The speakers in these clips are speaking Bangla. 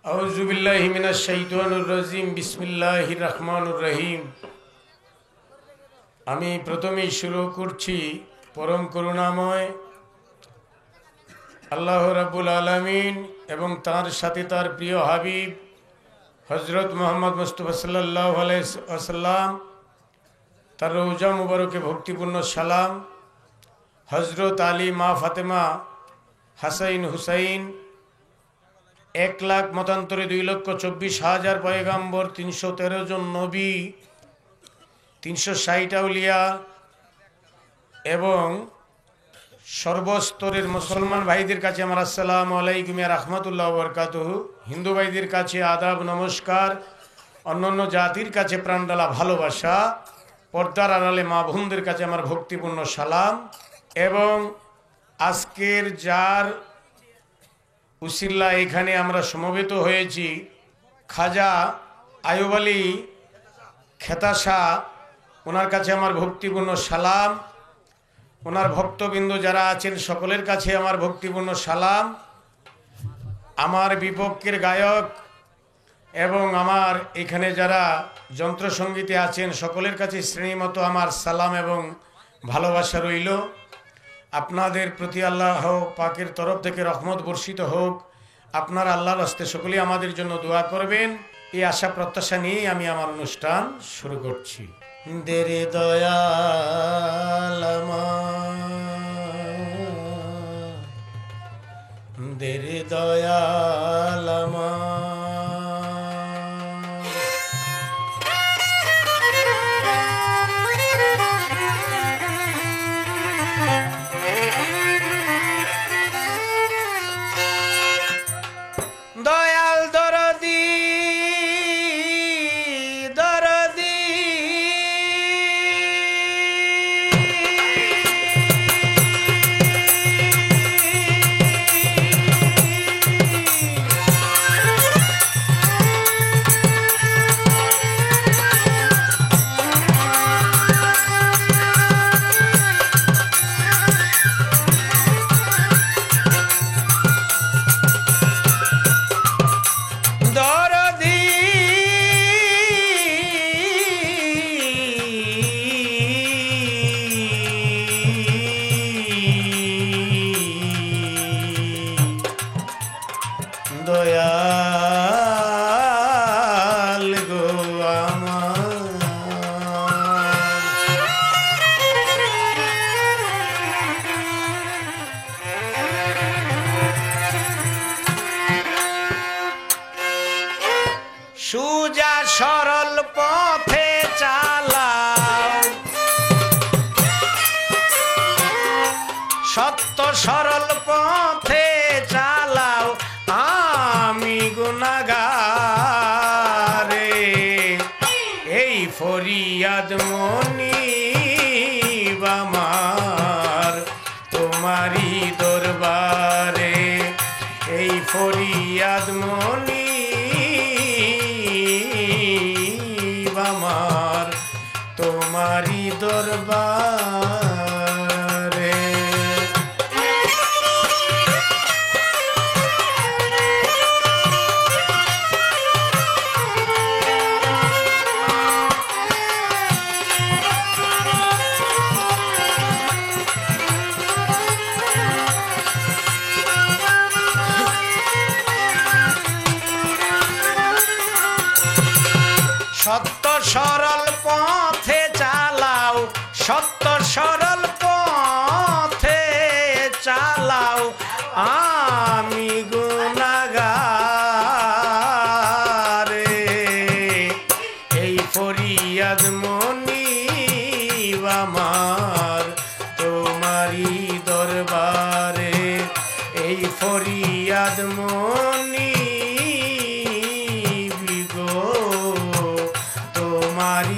আউযু বিল্লাহি মিনাশ শাইতানির রাজিম। বিসমিল্লাহির রহমানির রহিম। আমি প্রথমেই শুরু করছি পরম করুণাময় আল্লাহ রাব্বুল আলামিন এবং তার সাথে তার প্রিয় হাবিব হযরত মুহাম্মদ মুস্তাফা সাল্লাল্লাহু আলাইহি ওয়াসাল্লাম, তার রওজা মুবারকে ভক্তিপূর্ণ সালাম। হযরত আলী, মা ফাতেমা, হাসাইন, হুসাইন, 1,00,000 মতান্তরে 2,24,000 পয়গাম্বর, 313 জন নবী, 360 আউলিয়া এবং সর্বস্তরের মুসলমান ভাইদের কাছে আমার আসসালামু আলাইকুম ওয়া রাহমাতুল্লাহি ওয়া বারাকাতুহু। হিন্দু ভাইদের কাছে আদাব, নমস্কার। অন্যান্য জাতির কাছে প্রাণডালা ভালোবাসা। পর্দার আড়ালে মা বোনদের কাছে আমার ভক্তিপূর্ণ সালাম। এবং আজকের যার উসিল্লা এখানে আমরা সমবেত হয়েছি, খাজা আয়ুব আলী খেতাশা, ওনার কাছে আমার ভক্তিপূর্ণ সালাম। ওনার ভক্তবৃন্দ যারা আছেন সকলের কাছে আমার ভক্তিপূর্ণ সালাম। আমার বিপক্ষের গায়ক এবং আমার এখানে যারা যন্ত্রসঙ্গীতে আছেন সকলের কাছে শ্রেণীমতো আমার সালাম এবং ভালোবাসা রইল। আপনাদের প্রতি আল্লাহ পাকের তরফ থেকে রহমত বর্ষিত হোক। আপনারা আল্লাহর হস্তে সকলেই আমাদের জন্য দোয়া করবেন, এই আশা প্রত্যাশা নিয়েই আমি আমার অনুষ্ঠান শুরু করছি। দেরে দয়াল আমার, দেরে দয়াল আমার, দয়াল দরদি দরদি, দয়াল গো আমার, সুজা সরল পথে চালাও, সত্য সরল পথে চালাও, আমি গুনাহগারে এই ফরিয়াদ মনিব আমার তোমারি দরবারে, এই ফরিয়াদ মনিব আমার তোমারি দরবারে। সত্য সরল পথে চালাও, সত্য সরল পথে চালাও, আমি গুনাহগারে এই ফরিয়াদ মনিব আমার তোমারি দরবারে, এই ফরিয়াদ মনিব গো তোমারি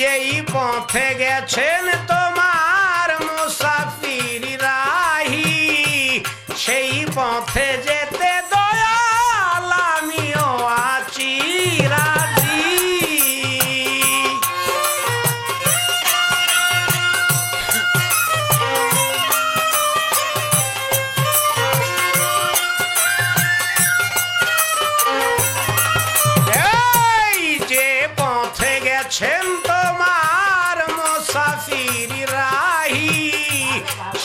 যেই পথে গেছেন তোমার মুসাফির রাহি, সেই পথে যেতে দয়াল আমিও আছি রাজি। গেছেন তোমার মুসাফির রাহি,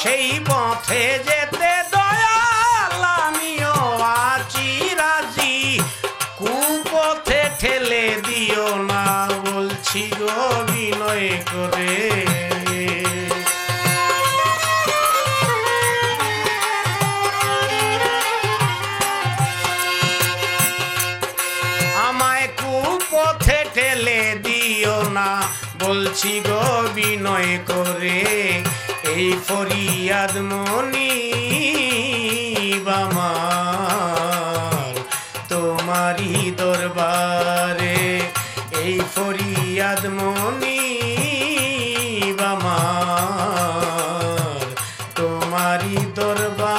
সেই পথে যেতে দয়াল আমিও আছি রাজি। কুপথে ঠেলে দিও না বলছি গো বিনয় করে, আমায় কুপথে ঠেলে দিও না বলছি গো বিনয় করে। এই ফরিয়াদ মনিব আমার তোমারি দরবারে, এই ফরিয়াদ মনিব আমার তোমারি দরবারে।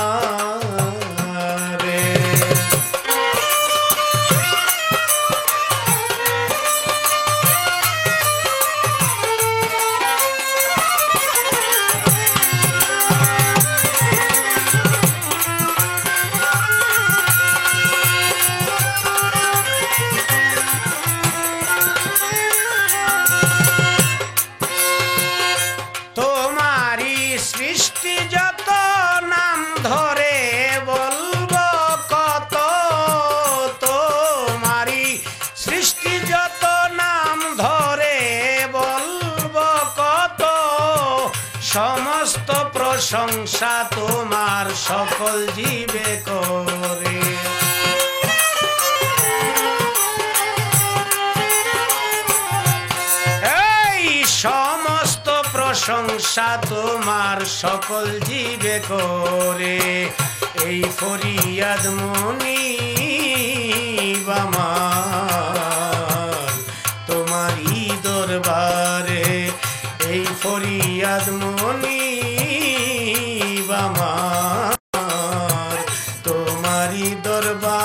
সৃষ্টি যত নাম ধরে বলবো কত, তোমারি সৃষ্টি যত নাম ধরে বলবো কত। সমস্ত প্রশংসা তোমার সকল জীবে করে, সমস্ত প্রশংসা তোমার সকল জীবে করে। এই ফরিয়াদ মনিব আমার তোমারি দরবারে, এই ফরিয়াদ মনিব আমার তোমারি দরবারে।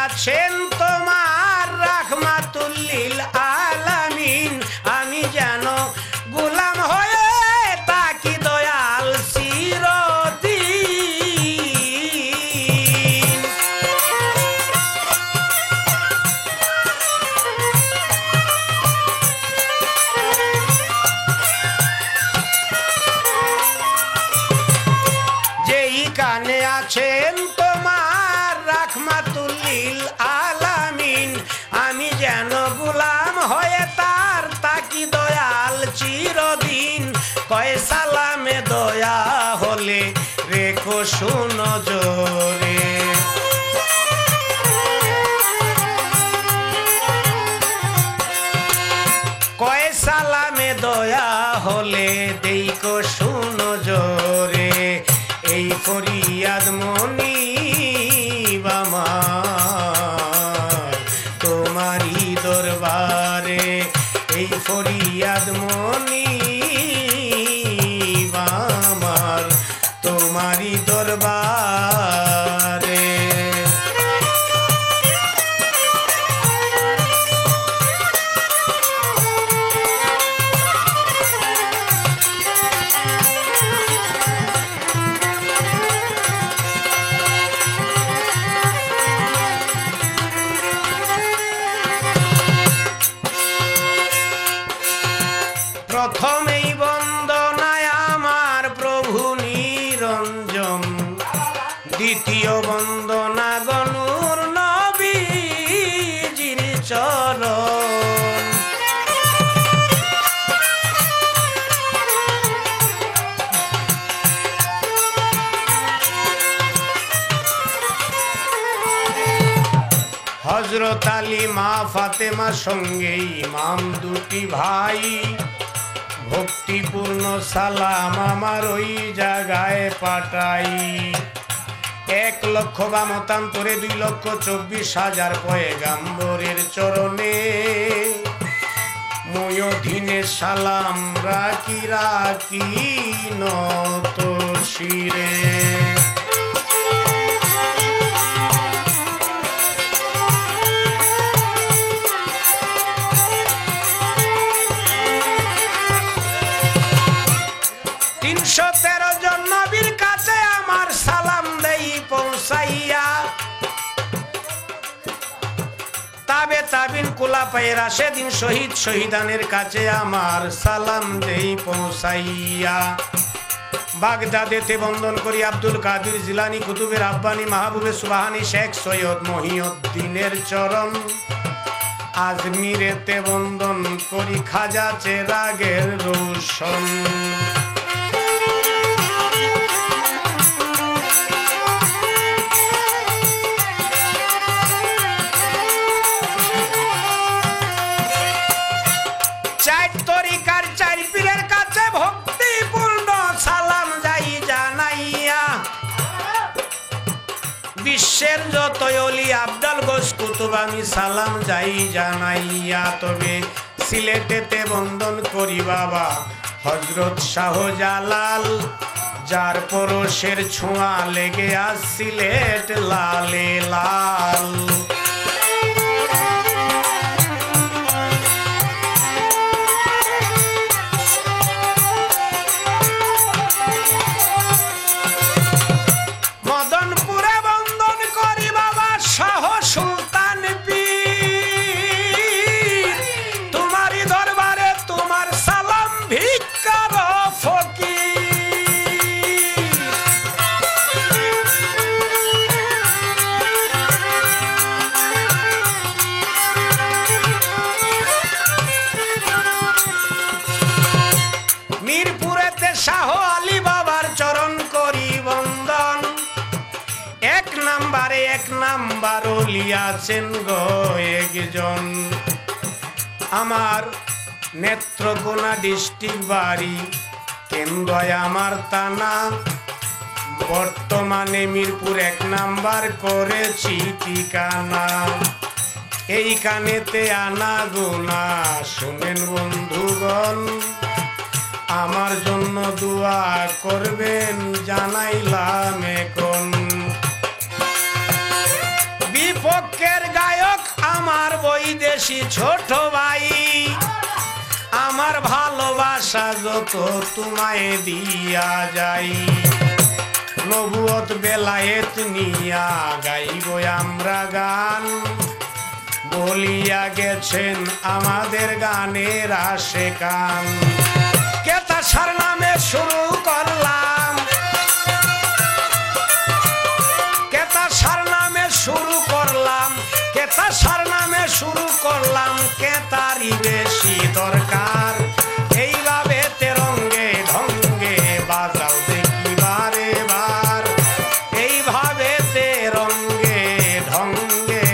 আছেন তোমার রাহমাতুল লিল আলামিন, আমি যেন গোলাম হয়ে তাকি দয়াল চিরদিন। যেই কানে আছেন তোমার রাহমাতুল লিল আলামিন, আমি যেন গোলাম হয়ে তার তাকি দয়াল চিরদিন। কয় সালামে দয়া হলে রেখো শুনো জোরে, কয় সালামে দয়া হলে দেখো শুনো জোরে। এই ফরিয়াদ মনিব আমার তোমারি দরবারে, এই ফরিয়াদ মনিব আমার তোমারি দরবারে। প্রথমেই বন্দনায় আমার প্রভু নিরঞ্জন, দ্বিতীয় বন্দনা গনুর নবীজির চরণ। হযরত আলী মা ফাতেমা সঙ্গে ইমাম দুটি ভাই ভক্তিপূর্ণ সালাম আমার ওই জায়গায় পাঠাই। 1,00,000 বা মতান্তরে 2,24,000 পয়গাম্বরের চরণে ময়দিনে সালাম রাখি রাখি নত শিরে। জন নবীর কাছে আমার সালাম দেই পৌঁছাইয়া, তাবে তাবিন কুলাপায়ে রাশেদিন শহীদ শহীদানের কাছে আমার সালাম দেই পৌঁছাইয়া। বাগদাদেতে বন্দন করি আব্দুল কাদের জিলানি, কুতুবে রাব্বানি, মাহবুবে সুবহানি, শেখ সৈয়দ মহিউদ্দিনের চরণ। আজমিরেতে বন্দন করি খাজা চেরাগের রোশন। বিশ্বের যত অলি আবদাল গোস কুতুব আমি সালাম যাই জানাইয়া। তবে সিলেটেতে বন্দন করি বাবা হযরত শাহজালাল, যার পরশের ছোঁয়া লেগে আজ সিলেট লালে লাল। শাহ আলী বাবার চরণ করি বন্দন। 1 নাম্বার ওলি আছেন গো একজন, আমার নেত্রকোনা ডিস্ট্রিক্ট বাড়ি, কেন্দ্রয় আমার থানা। বর্তমানে মিরপুর 1 নাম্বার করেছি ঠিকানা। এইখানেতে আনা গোনা শুনেন বন্ধুগণ, আমার জন্য দোয়া করবেন জানাইলাম এখন। বিপক্ষের গায়ক আমার বৈদেশি ছোট ভাই, আমার ভালোবাসা যত তোমায় দিয়া যাই। নবুয়ত বেলায়েত নিয়া গাইব আমরা গান, বলিয়া গেছেন আমাদের গানের আশেকান। কেতাসার নামে শুরু করলাম, কেতাসার নামে শুরু করলাম, কেতাসার নামে শুরু করলাম। কেতারি বেশি দরকার, এইভাবে তেরঙ্গে ঢঙ্গে বাজাও দেখি বারে বার, এইভাবে তেরঙ্গে ঢঙ্গে।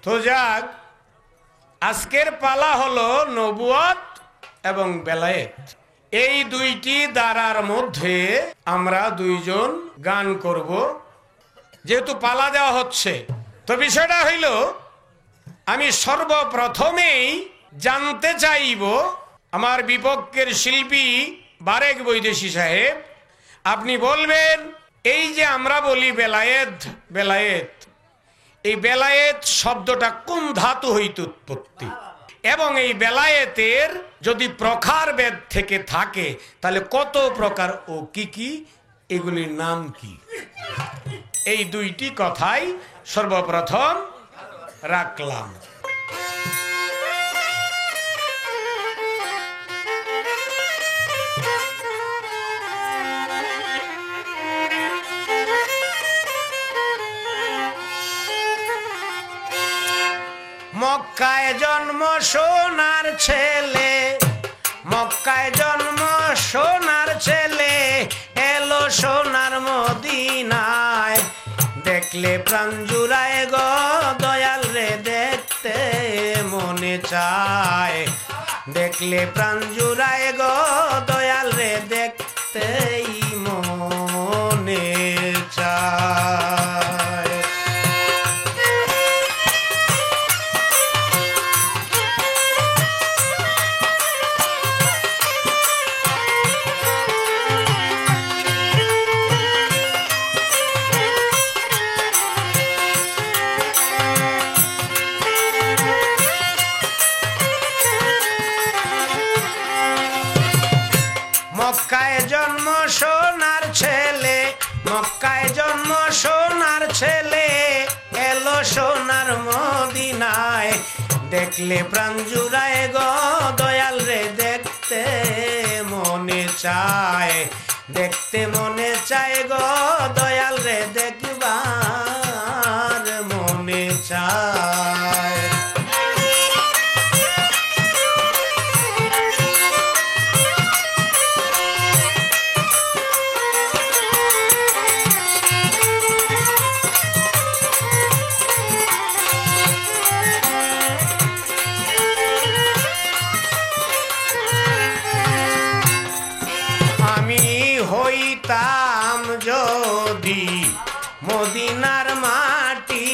তো যাক, আজকের পালা হলো নবুয়ত এবং বেলায়েত। এই দুইটি ধারার মধ্যে আমরা দুইজন গান করব, যেহেতু পালা দেওয়া হচ্ছে। তো বিষয়টা হইল, আমি সর্বপ্রথমেই জানতে চাইব আমার বিপক্ষের শিল্পী বারেক বৈদেশী সাহেব, আপনি বলবেন এই যে আমরা বলি বেলায়েত বেলায়েত, এই বেলায়েত শব্দটা কোন ধাতু হইতে উৎপত্তি, এবং এই বেলায়েতের যদি প্রকারভেদ থেকে থাকে তাহলে কত প্রকার ও কি কি, এগুলির নাম কি? এই দুইটি কথাই সর্বপ্রথম রাখলাম। মক্কায় জন্ম সোনার ছেলে, মক্কায় জন্ম সোনার ছেলে, এলো সোনার মদিনায়। দেখলে প্রাণ জুড়ায় গো দয়াল রে, দেখতে মনে চায়। দেখলে প্রাণ জুড়ায় গো দয়াল রে, দেখতেই মনে চায়। মক্কায় জন্ম সোনার ছেলে, মক্কায় জন্ম সোনার ছেলে, এলো সোনার মদিনায়। দেখলে প্রাণ জুড়ায় গো দয়াল রে, দেখতে মনে চায়। দেখতে মনে চায় গো দয়াল রে, দেখবার মনে চায়। হইতাম যদি মদিনার মাটি,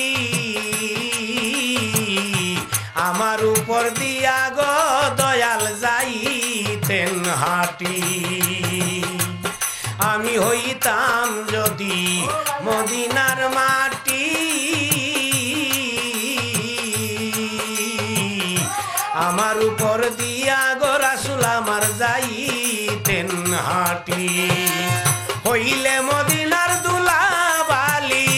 আমার উপর দিয়া গো দয়াল যাইতেন হাঁটি। আমি হইতাম যদি মদিনার মাটি, আমার উপর দিয়া গো রাসূল আমার যাইতেন হাঁটি। হইলে মদিনার দুলাবালি,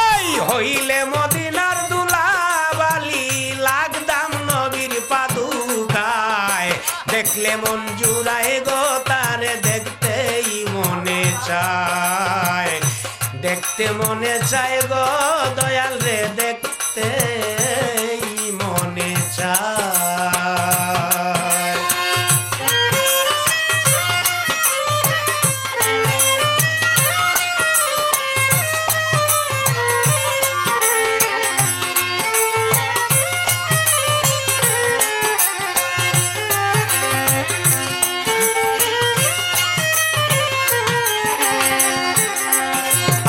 এই হইলে মদিনার দুলাবালি, লাগদাম নবীর পাদুকায়। দেখলে মন জুড়ায় গো তারে, দেখতেই মনে চায়। দেখতে মনে চায় গো দয়াল রে, দেখতেই মনে চায়।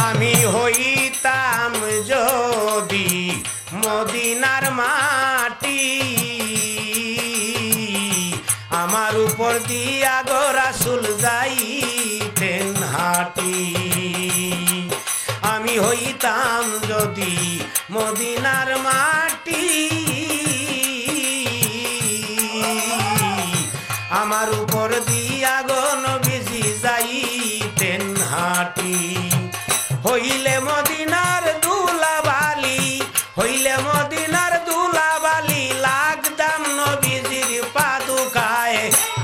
আমি হইতাম যদি মদিনার মাটি, আমার উপর দিয়া গো রাসূল যাইতেন হাঁটি। আমি হইতাম যদি মদিনার মাটি, আমার উপর দিয়া গো নবীজি যাইতেন হাঁটি। হইলে মদিনার দুলাবালি, হইলে মদিনার দুলাবালি, লাগদাম নবীজির পাদুকায়।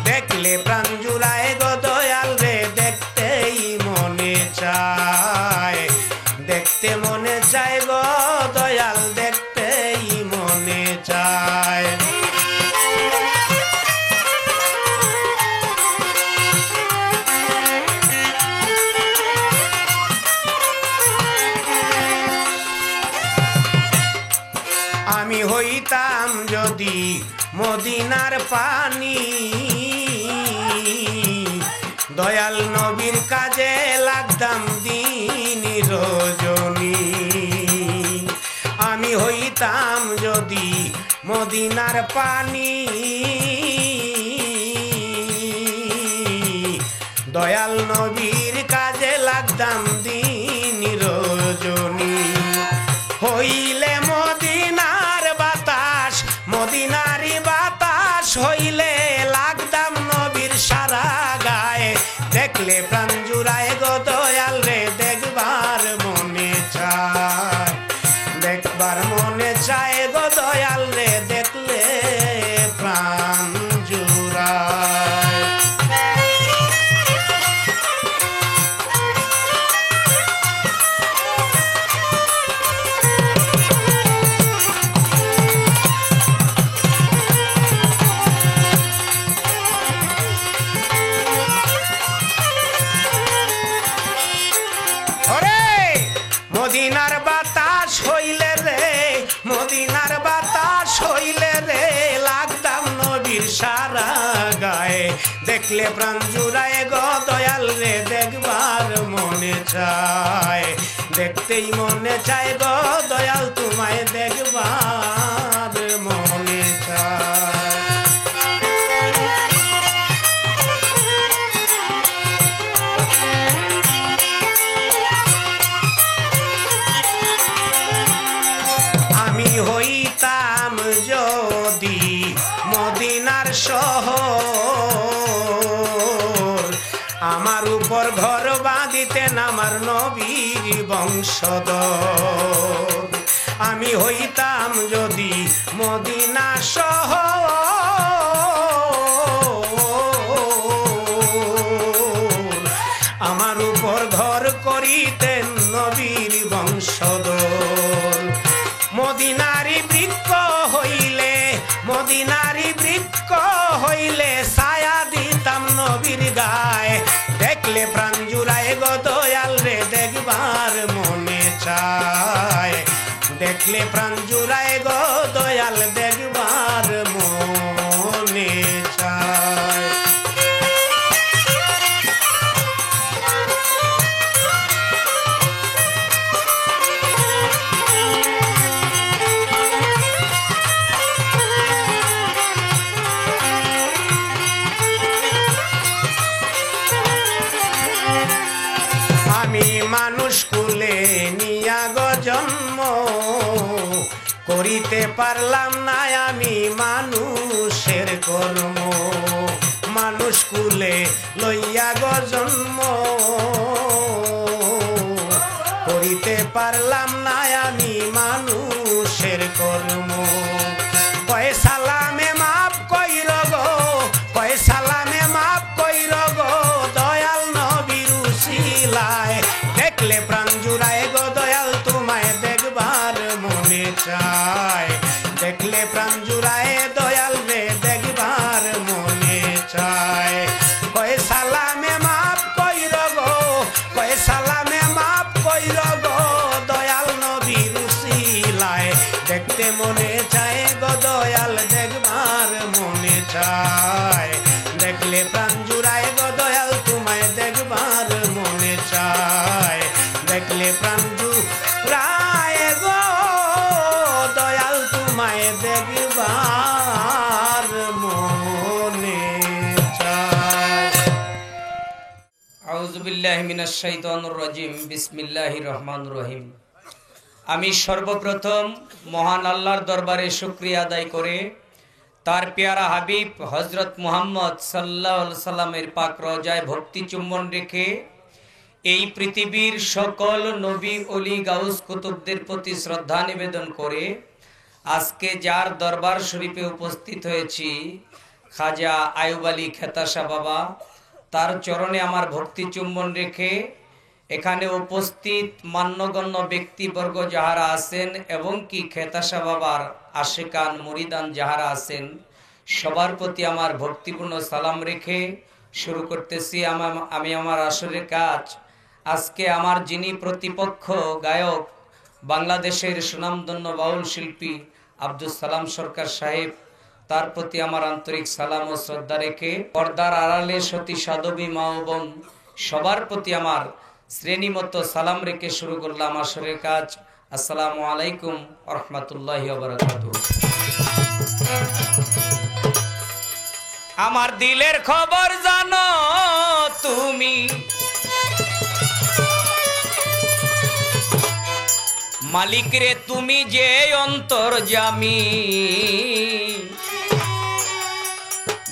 দেখলে প্রাণ জুড়ায় গো দয়াল রে, দেখতেই মনে চায়। দেখতে মনে চায় গো দয়াল, দেখতেই মনে চায়। আমি হইতাম যদি মদিনার পানি, দয়াল নবীর কাজে লাগতাম দিন রজনী। আমি হইতাম যদি মদিনার পানি, দয়াল নবীর কাজে লাগতাম দিন রজনী। হইলে মদিনার বাতাস, মদিনারি বাতাস হইলে লাগতাম নবীর সারা গায়ে। দেখলে প্রাণ জুড়ায় গো দয়াল রে, দেখবার মনে চায়। দেখবার মনে চায় গো দয়াল রে, দেখলে প্রাণ জুড়ায়। দেখলে প্রাণ জুড়ায় গো দয়াল রে দেখবার মনে চায় দেখতেই মনে চায় গো দয়াল তোমায় দেখবার মনে চায় আমি হইতাম যদি মদিনার শহর আমার উপর ঘর বাঁধিতেন আমার নবীর বংশধর আমি হইতাম যদি মদিনা শহর আমার উপর ঘর করিতেন নবীর বংশধর মদিনারি বৃক্ষ হইলে ছায়া দিতাম নবীর গায়ে দেখলে প্রাণ জুড়ায় গো দয়াল রে দেখবার মনে চায় দেখলে প্রাণ জুড়ায় গো দয়াল দেখবার মনে চায় মানুষ কুলে নিয়া গো জন্ম করিতে পারলাম না আমি মানুষের কর্ম মানুষ কুলে লইয়া গো জন্ম করিতে পারলাম না আমি মানুষের কর্ম পয়সালামে মাপ কইর গো পয়সালামে মাপ কইর গো দয়াল নবীর উসিলায় দেখলে প্রাণ জুড়ায় গো দয়াল তোমায় দেখবার মনে চায় দেখলে প্রাণ জুড়ায় দয়াল রে দেখবার মনে চায় পয়সালামে মাপ কইর গো পয়সালামে মাপ কইর গো দয়াল নবীর উসিলায় দেখতে মনে চায় গো দয়াল দেখবার মনে চায় দেখলে প্রাণ জুড়ায় গো দয়াল তোমায় দেখবার মনে চায় দেখলে প্রাণ জুড়ায় গো দয়াল তোমায় দেখবার মনে চায় আউযু বিল্লাহি মিনাশ শাইতানির রাজিম বিসমিল্লাহির রহমানির রহিম আমি সর্বপ্রথম মহান আল্লাহর দরবারে শুকরিয়া আদায় করে তার পেয়ারা হাবিব হযরত মুহাম্মদ সাল্লাল্লাহু আলাইহি সাল্লামের পাক রওজায় ভক্তি চুম্বন রেখে এই পৃথিবীর সকল নবী ওলি গাউস কুতুবদের প্রতি শ্রদ্ধা নিবেদন করে আজকে যার দরবার শরীফে উপস্থিত হয়েছি খাজা আইয়ুব আলী খেতাশা বাবা তার চরণে আমার ভক্তি চুম্বন রেখে এখানে উপস্থিত মান্যগণ্য ব্যক্তিবর্গ যাহারা আছেন এবং কি খেতাশা বাবার আশিকান মুরিদান যাহারা আছেন সবার প্রতি আমার ভক্তিপূর্ণ সালাম রেখে শুরু করতেছি আমি আমার আসরের কাজ আজকে আমার যিনি প্রতিপক্ষ গায়ক বাংলাদেশের সুনামধন্য বাউল শিল্পী আব্দুল সালাম সরকার সাহেব তার প্রতি আমার আন্তরিক সালাম ও শ্রদ্ধা রেখে পর্দার আড়ালে সতী সাধবী মা ও বোন সবার প্রতি আমার শ্রেণীমতো সালাম রেখে শুরু করলাম আসরের কাজ আসসালামু আলাইকুম ওয়া রাহমাতুল্লাহি ওয়া বারাকাতুহু আমার দিলের খবর জানো তুমি মালিক রে তুমি যে অন্তর্যামী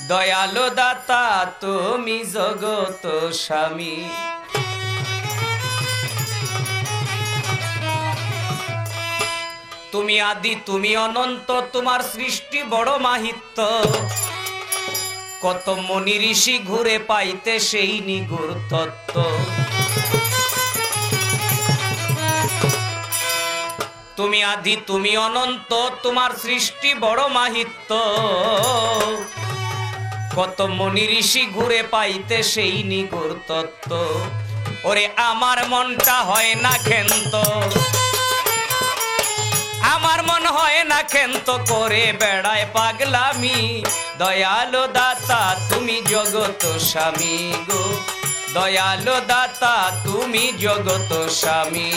দয়ালু দাতা তুমি জগত স্বামী তুমি আদি তুমি অনন্ত তোমার সৃষ্টি বড় মাহিত্য কত মুনি ঋষি ঘুরে পাইতে সেই নিগুর তত্ত্ব তুমি আদি তুমি অনন্ত তোমার সৃষ্টি বড় মাহিত্য কত মুনি ঋষি ঘুরে পাইতে সেই নিগুর তত্ত্ব ওরে আমার মনটা হয় না ক্ষান্ত আমার মন হয় না ক্ষান্ত করে বেড়ায় পাগলামি। দয়ালো দাতা তুমি জগত স্বামী গো, দয়ালো দাতা তুমি জগত স্বামী।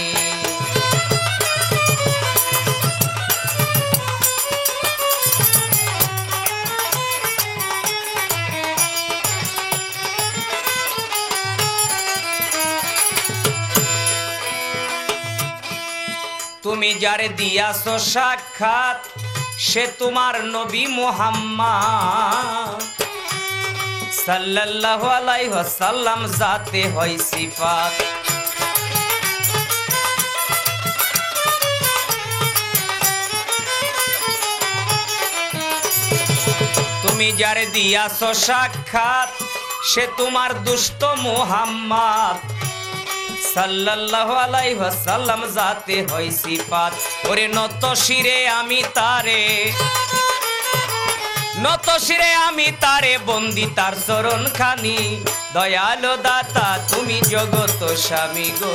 তুমি যারে দিয়াছো সাক্ষাৎ সে তোমার নবী মুহাম্মদ সাল্লাল্লাহু আলাইহি ওয়াসাল্লাম, জাতে হয় সিফাত। তুমি যারে দিয়াছো সাক্ষাৎ সে তোমার দুষ্ট মুহাম্মদ সাল্লাল্লাহু আলাইহি ওয়াসাল্লাম, জাতে হয় সিফাত। ওরে নত শিরে আমি তারে, নত শিরে আমি তারে বন্দি তার চরণ খানি। দয়ালো দাতা তুমি জগত স্বামী গো,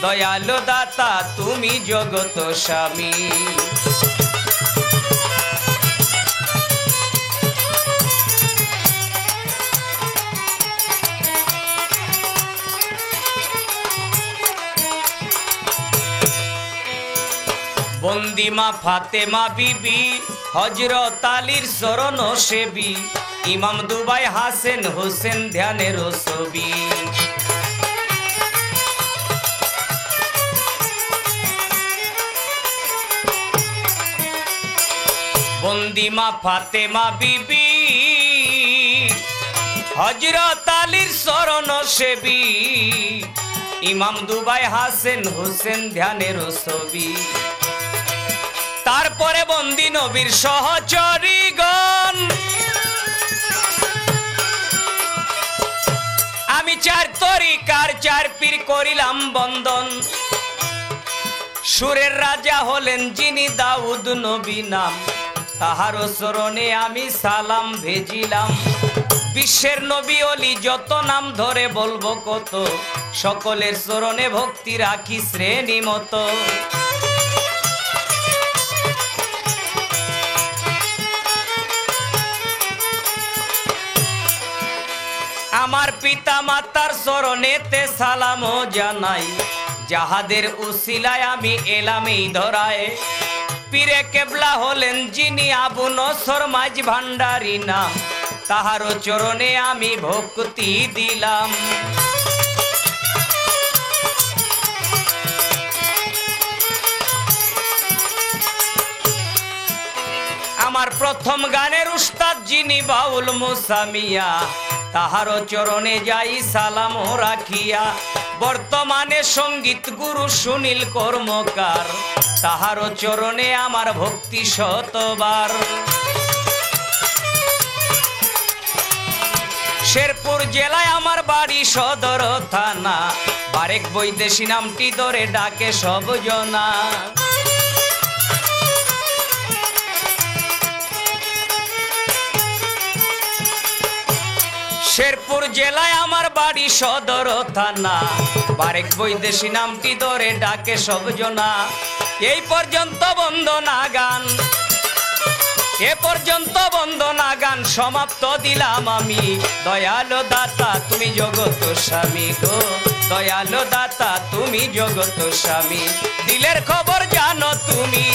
দয়ালো দাতা তুমি জগত স্বামী। বন্দিমা ফাতেমা বিবি হযরত আলীর চরণ সেবী, ইমাম দুবাই হাসেন হোসেন ধ্যানের ছবি। বন্দিমা ফাতেমা বিবি হযরত আলীর চরণ সেবী, ইমাম দুবাই হাসেন হোসেন ধ্যানের ছবি। তারপরে বন্দি নবীর সহচরীগণ, আমি চার তরিকার চার পীর করিলাম বন্দন। সুরের রাজা হলেন যিনি দাউদ নবী নাম, তাহার চরণে আমি সালাম ভেজিলাম। বিশ্বের নবী অলি যত নাম ধরে বলবো কত, সকলের চরণে ভক্তি রাখি শ্রেণী মতো। আমার পিতা মাতার চরণেতে সালাম জানাই, যাহাদের উসিলায় আমি এলাম এই ধরায়। পীরে কেবলা হলেন যিনি আবু নসর মাঝ ভান্ডারী নাম, তাহারও চরণে আমি ভক্তি দিলাম। আমার প্রথম গানের উস্তাদ যিনি বাউল মুসা মিয়া, তাহারও চরণে যাই সালাম রাখিয়া। বর্তমানে সঙ্গীত গুরু সুনীল কর্মকার, তাহারও চরণে আমার ভক্তি শতবার। শেরপুর জেলায় আমার বাড়ি সদর থানা, বারেক বৈদেশী নামটি ধরে ডাকে সব জনা। শেরপুর জেলায় আমার বাড়ি সদর থানা, বারেক বৈদেশী নামটি ধরে ডাকে সব জনা। এই পর্যন্ত বন্দনা গান, এ পর্যন্ত বন্দনা গান সমাপ্ত দিলাম আমি। দয়ালো দাতা তুমি জগত স্বামী গো, দয়ালো দাতা তুমি জগত স্বামী। দিলের খবর জানো তুমি,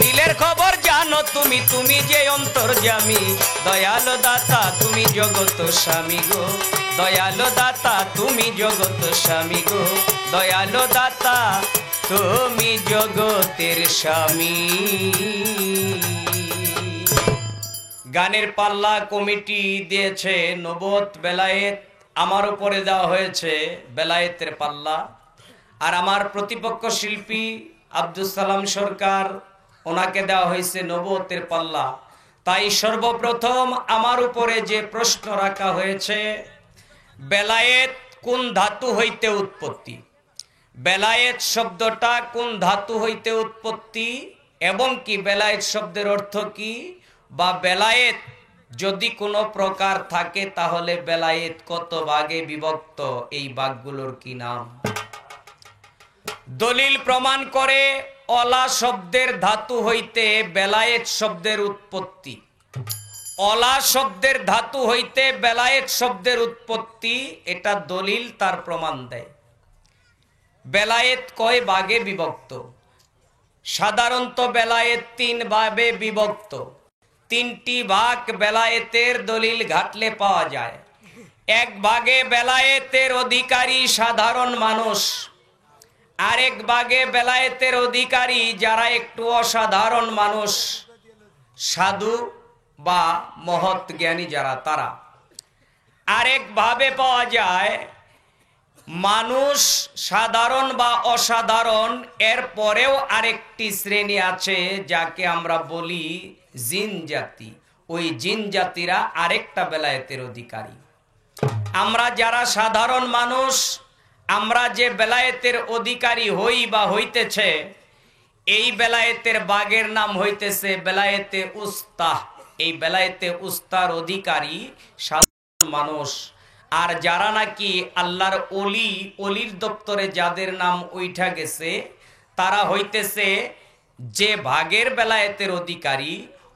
দিলের খবর জানো তুমি, তুমি যে অন্তর্যামী। দয়ালো দাতা তুমি জগত স্বামী গো, দয়ালো দাতা তুমি জগত স্বামী গো, দয়ালো দাতা তুমি জগতের স্বামী। গানের পাল্লা কমিটি দিয়েছে নবত বেলায়েত, আমার উপরে দেওয়া হয়েছে বেলায়েতের পাল্লা। আর আমার প্রতিপক্ষ শিল্পী আব্দুল সালাম সরকার, ওনাকে দেওয়া হয়েছে নবতের পাল্লা। তাই সর্বপ্রথম আমার উপরে যে প্রশ্ন রাখা হয়েছে, বেলায়েত কোন ধাতু হইতে উৎপত্তি, বেলায়েত শব্দটা কোন ধাতু হইতে উৎপত্তি, এবং কি বেলায়েত শব্দের অর্থ কি, বা বেলায়েত যদি কোনো প্রকার থাকে তাহলে বেলায়েত কত ভাগে বিভক্ত, এই ভাগগুলোর কি নাম। দলিল প্রমাণ করে অলা শব্দের ধাতু হইতে বেলায়েত শব্দের উৎপত্তি। অলা শব্দের ধাতু হইতে বেলায়েত শব্দের উৎপত্তি, এটা দলিল তার প্রমাণ দেয়। বেলায়েত কয় ভাগে বিভক্ত? সাধারণত বেলায়েত 3 ভাগে বিভক্ত। 3টি ভাগ বেলায়েতের দলিল ঘাটলে পাওয়া যায়। এক ভাগে বেলায়েতের অধিকারী সাধারণ মানুষ, আরেক ভাগে বেলায়েতের অধিকারী যারা একটু অসাধারণ মানুষ, সাধু বা মহৎ জ্ঞানী যারা, তারা। আরেক ভাবে পাওয়া যায় মানুষ সাধারণ বা অসাধারণ, এর পরেও আরেকটি শ্রেণী আছে যাকে আমরা বলি জিন জাতি। ওই জিন জাতিরা আরেকটা বেলায়েতের অধিকারী। আমরা যারা সাধারণ মানুষ, আমরা যে বেলায়েতের অধিকারী হই বা হইতেছে, এই বেলায়েতের বাগের নাম হইতেছে বেলায়েতে উস্তাহ। এই বেলায়েতে উস্তার অধিকারী সাধারণ মানুষ। আর যারা নাকি আল্লাহর অলি, অলির দপ্তরে যাদের নাম উঠা গেছে, তারা হইতেছে যে ভাগের বেলায়েতের অধিকারী,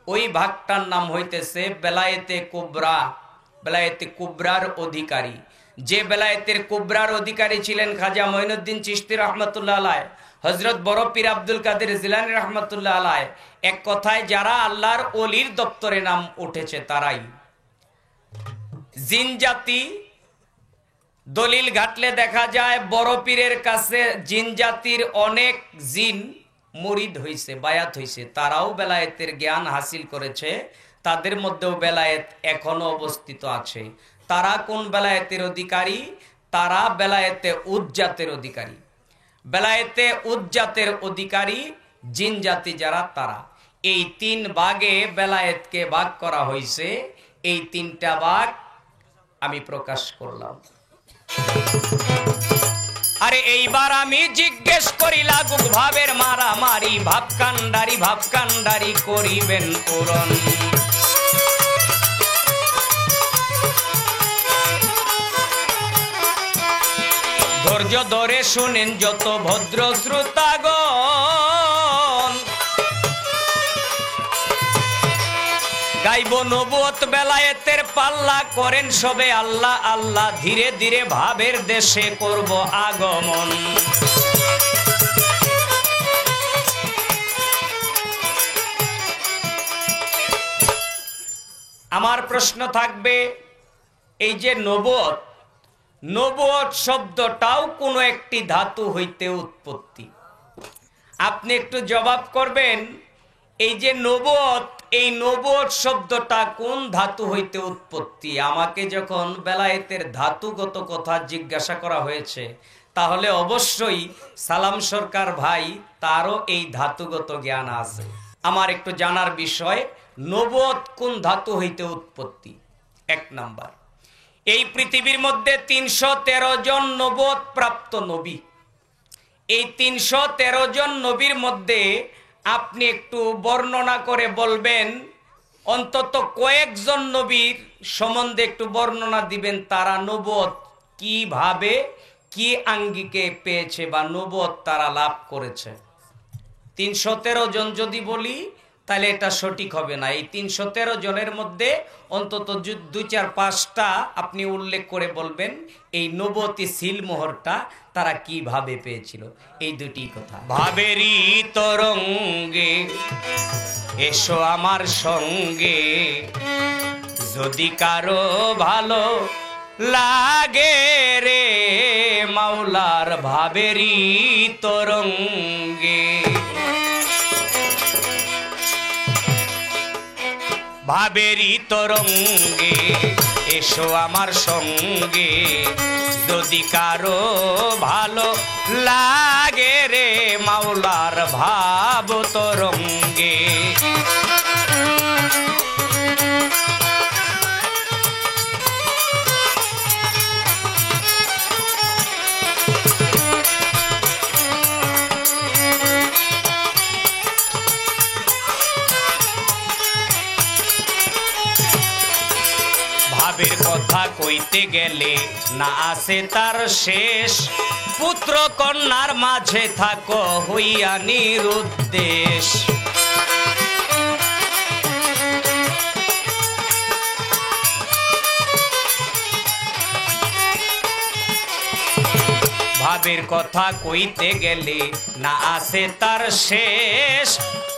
ওই ভাগটার নাম হইতেছে বেলায়েতে কুবরা। বেলায়েতে কুবরার অধিকারী। যে বেলায়েতের কুবরার অধিকারী ছিলেন খাজা মঈনুদ্দিন চিশতি রহমতুল্লাহ আলাইহ, হযরত বড় পীর আব্দুল কাদের জিলানী রহমতুল্লাহ আলাইহ, এক কথায় যারা আল্লাহর অলির দপ্তরে নাম উঠেছে তারাই। জিন জাতি দলিল ঘাটলে দেখা যায় বড় পীরের কাছে জিন জাতির অনেক জিন মুরিদ হইছে, বায়াত হইছে, তারাও বেলায়েতের জ্ঞান হাসিল করেছে। তাদের মধ্যেও বেলায়েত এখনো অবস্থিত আছে। তারা কোন বেলায়েতের অধিকারী? তারা বেলায়েতে উজ্জাতের অধিকারী। বেলায়েতে উজ্জাতের অধিকারী জিন জাতি যারা, তারা। এই 3 ভাগে বেলায়েতকে ভাগ করা হয়েছে। এই 3টা ভাগ আমি প্রকাশ করলাম। আরে এইবার আমি জিজ্ঞেস করি, লাগুক ভাবের মারামারি, ভাবকান্ডারি করিবেন পূরণ। ধৈর্য ধরে শুনেন যত ভদ্র শ্রোতাগণ, গাইব নবুয়ত বেলায়েতের পাল্লা, করেন সবে আল্লাহ আল্লাহ, ধীরে ধীরে ভাবের দেশে করব আগমন। আমার প্রশ্ন থাকবে, এই যে নবুয়ত, নবুয়ত শব্দটাও কোনো একটি ধাতু হইতে উৎপত্তি। আপনি একটু জবাব করবেন, এই যে নবুয়ত, এই নবুয়ত শব্দটা কোন ধাতু হইতে উৎপত্তি? আমাকে যখন বেলায়েতের ধাতুগত কথা জিজ্ঞাসা করা হয়েছে, তাহলে অবশ্যই সালাম সরকার ভাই, তারও এই ধাতুগত জ্ঞান আছে। আমার একটু জানার বিষয়, নবুয়ত কোন ধাতু হইতে উৎপত্তি। 1 নাম্বার, এই পৃথিবীর মধ্যে 313 জন নবুয়ত প্রাপ্ত নবী। এই 313 জন নবীর মধ্যে আপনি একটু বর্ণনা করে বলবেন, অন্তত কয়েকজন নবীর সম্বন্ধে একটু বর্ণনা দিবেন, তারা নবুয়ত কিভাবে, কি আঙ্গিকে পেয়েছে বা নবুয়ত তারা লাভ করেছে। 313 জন যদি বলি তাহলে এটা সঠিক হবে না। এই 313 জনের মধ্যে অন্তত 2-4-5টা আপনি উল্লেখ করে বলবেন এই নবুয়তি সিলমোহরটা তারা কিভাবে পেয়েছিল। এই দুটি কথা। ভাবেরই তরঙ্গে এসো আমার সঙ্গে, যদি কারো ভালো লাগে রে মাওলার ভাবেরই তরঙ্গে। ভাবেরই তরঙ্গে এসো আমার সঙ্গে, যদি কারো ভালো লাগে রে মাওলার ভাব তরঙ্গে। ভাবের কথা কইতে গেলে না আছে তার শেষ, পুত্র কন্যার মাঝে থাকো হইয়া নিরুদ্দেশ। ভাবের কথা কইতে গেলে না আছে তার শেষ।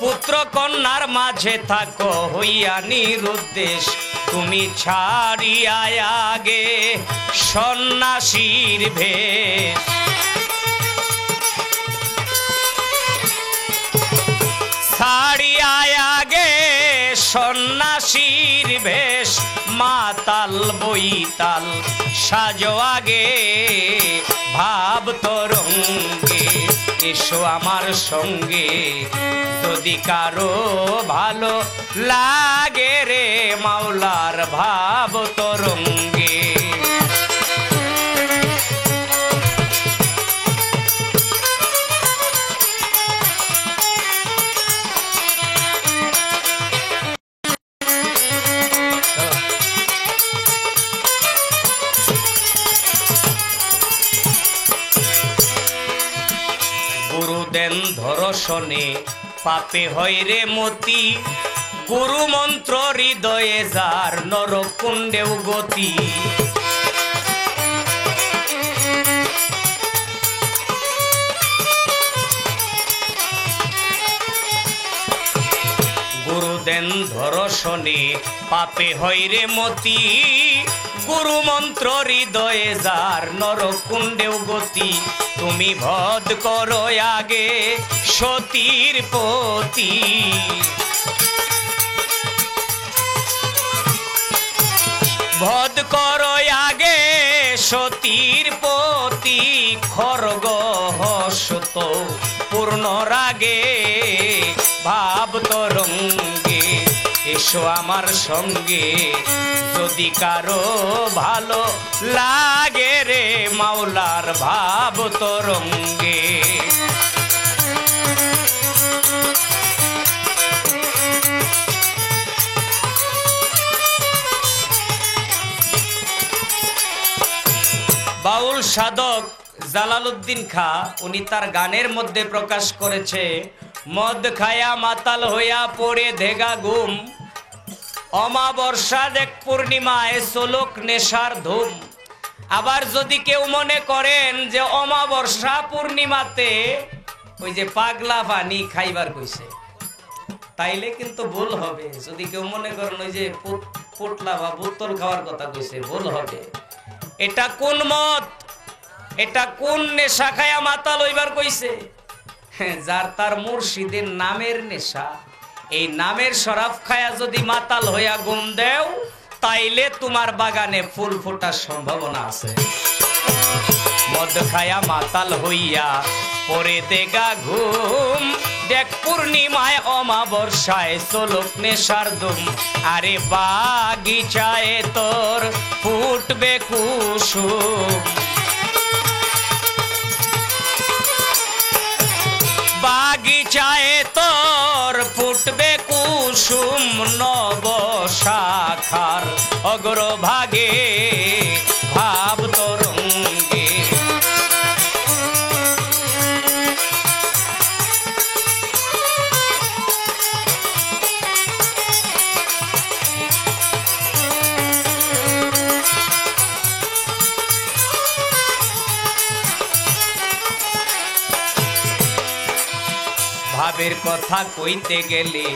পুত্র কন্যার মাঝে থাকো হইয়া নিরুদ্দেশ। তুমি ছাড়িয়া আগে সন্ন্যাসীর ভেষ। ছাড়িয়া আগে সন্ন্যাসীর ভেষ। মাতাল বইতাল সাজো আগে ভাব তরঙ্গে। এসো আমার সঙ্গে যদি কারো ভালো লাগে রে মাওলার ভাব তরঙ্গে। গুরুদেন ধর্ষণে পাপে হয় রে মতি। গুরু মন্ত্র হৃদয়ে যার নরকুণ্ডেও গতি। গুরুদেন ধর্ষণে পাপে হয় রে মতি। গুরু মন্ত্র হৃদয়ে যার নরকুণ্ডেও গতি। তুমি বধ করো আগে সতীর পতি। বধ করো আগে সতীর পতি। খর্গ হসত পূর্ণ রাগে ভাব তরঙ্গে। এসো আমার সঙ্গে যদি কারো ভালো লাগে রে মাওলার ভাব তরঙ্গে। বাউল সাধক জালালউদ্দিন খাঁ উনি তার গানের মধ্যে প্রকাশ করেছে, মদ খায়া মাতাল হইয়া পড়ে ধেগা ঘুম। অমাবস্যা দেখ পূর্ণিমায় চলুক নেশার ধুম। আবার যদি কেউ মনে করেন যে অমাবস্যা পূর্ণিমাতে ওই যে পাগলা পানি খাইবার কইছে, তাইলে কিন্তু ভুল হবে। যদি কেউ মনে করেন ওই যে পোটলা বা বোতল খাওয়ার কথা কইছে, ভুল হবে। এটা কোন মত, এটা কোন নেশা খায়া মাতাল হইবার কইছে? যার তার মুর্শিদের নামের নেশা। এই নামের শরাব খায়া যদি মাতাল হইয়া ঘুম দেও, তাইলে তোমার বাগানে ফুল ফোটার সম্ভাবনা আছে। মদ খায়া মাতাল হইয়া পরে দেগা ঘুম। দেখ পূর্ণিমায় অমাবস্যায় চলুক নেশার ধুম। আরে বাগিচায় তোর ফুটবে কুসুম। বাগিচায় তোর ফুটবে কুসুম। নব শাখার অগ্রভাগে ভাব তরঙ্গে। ভাবের কথা কইতে গেলে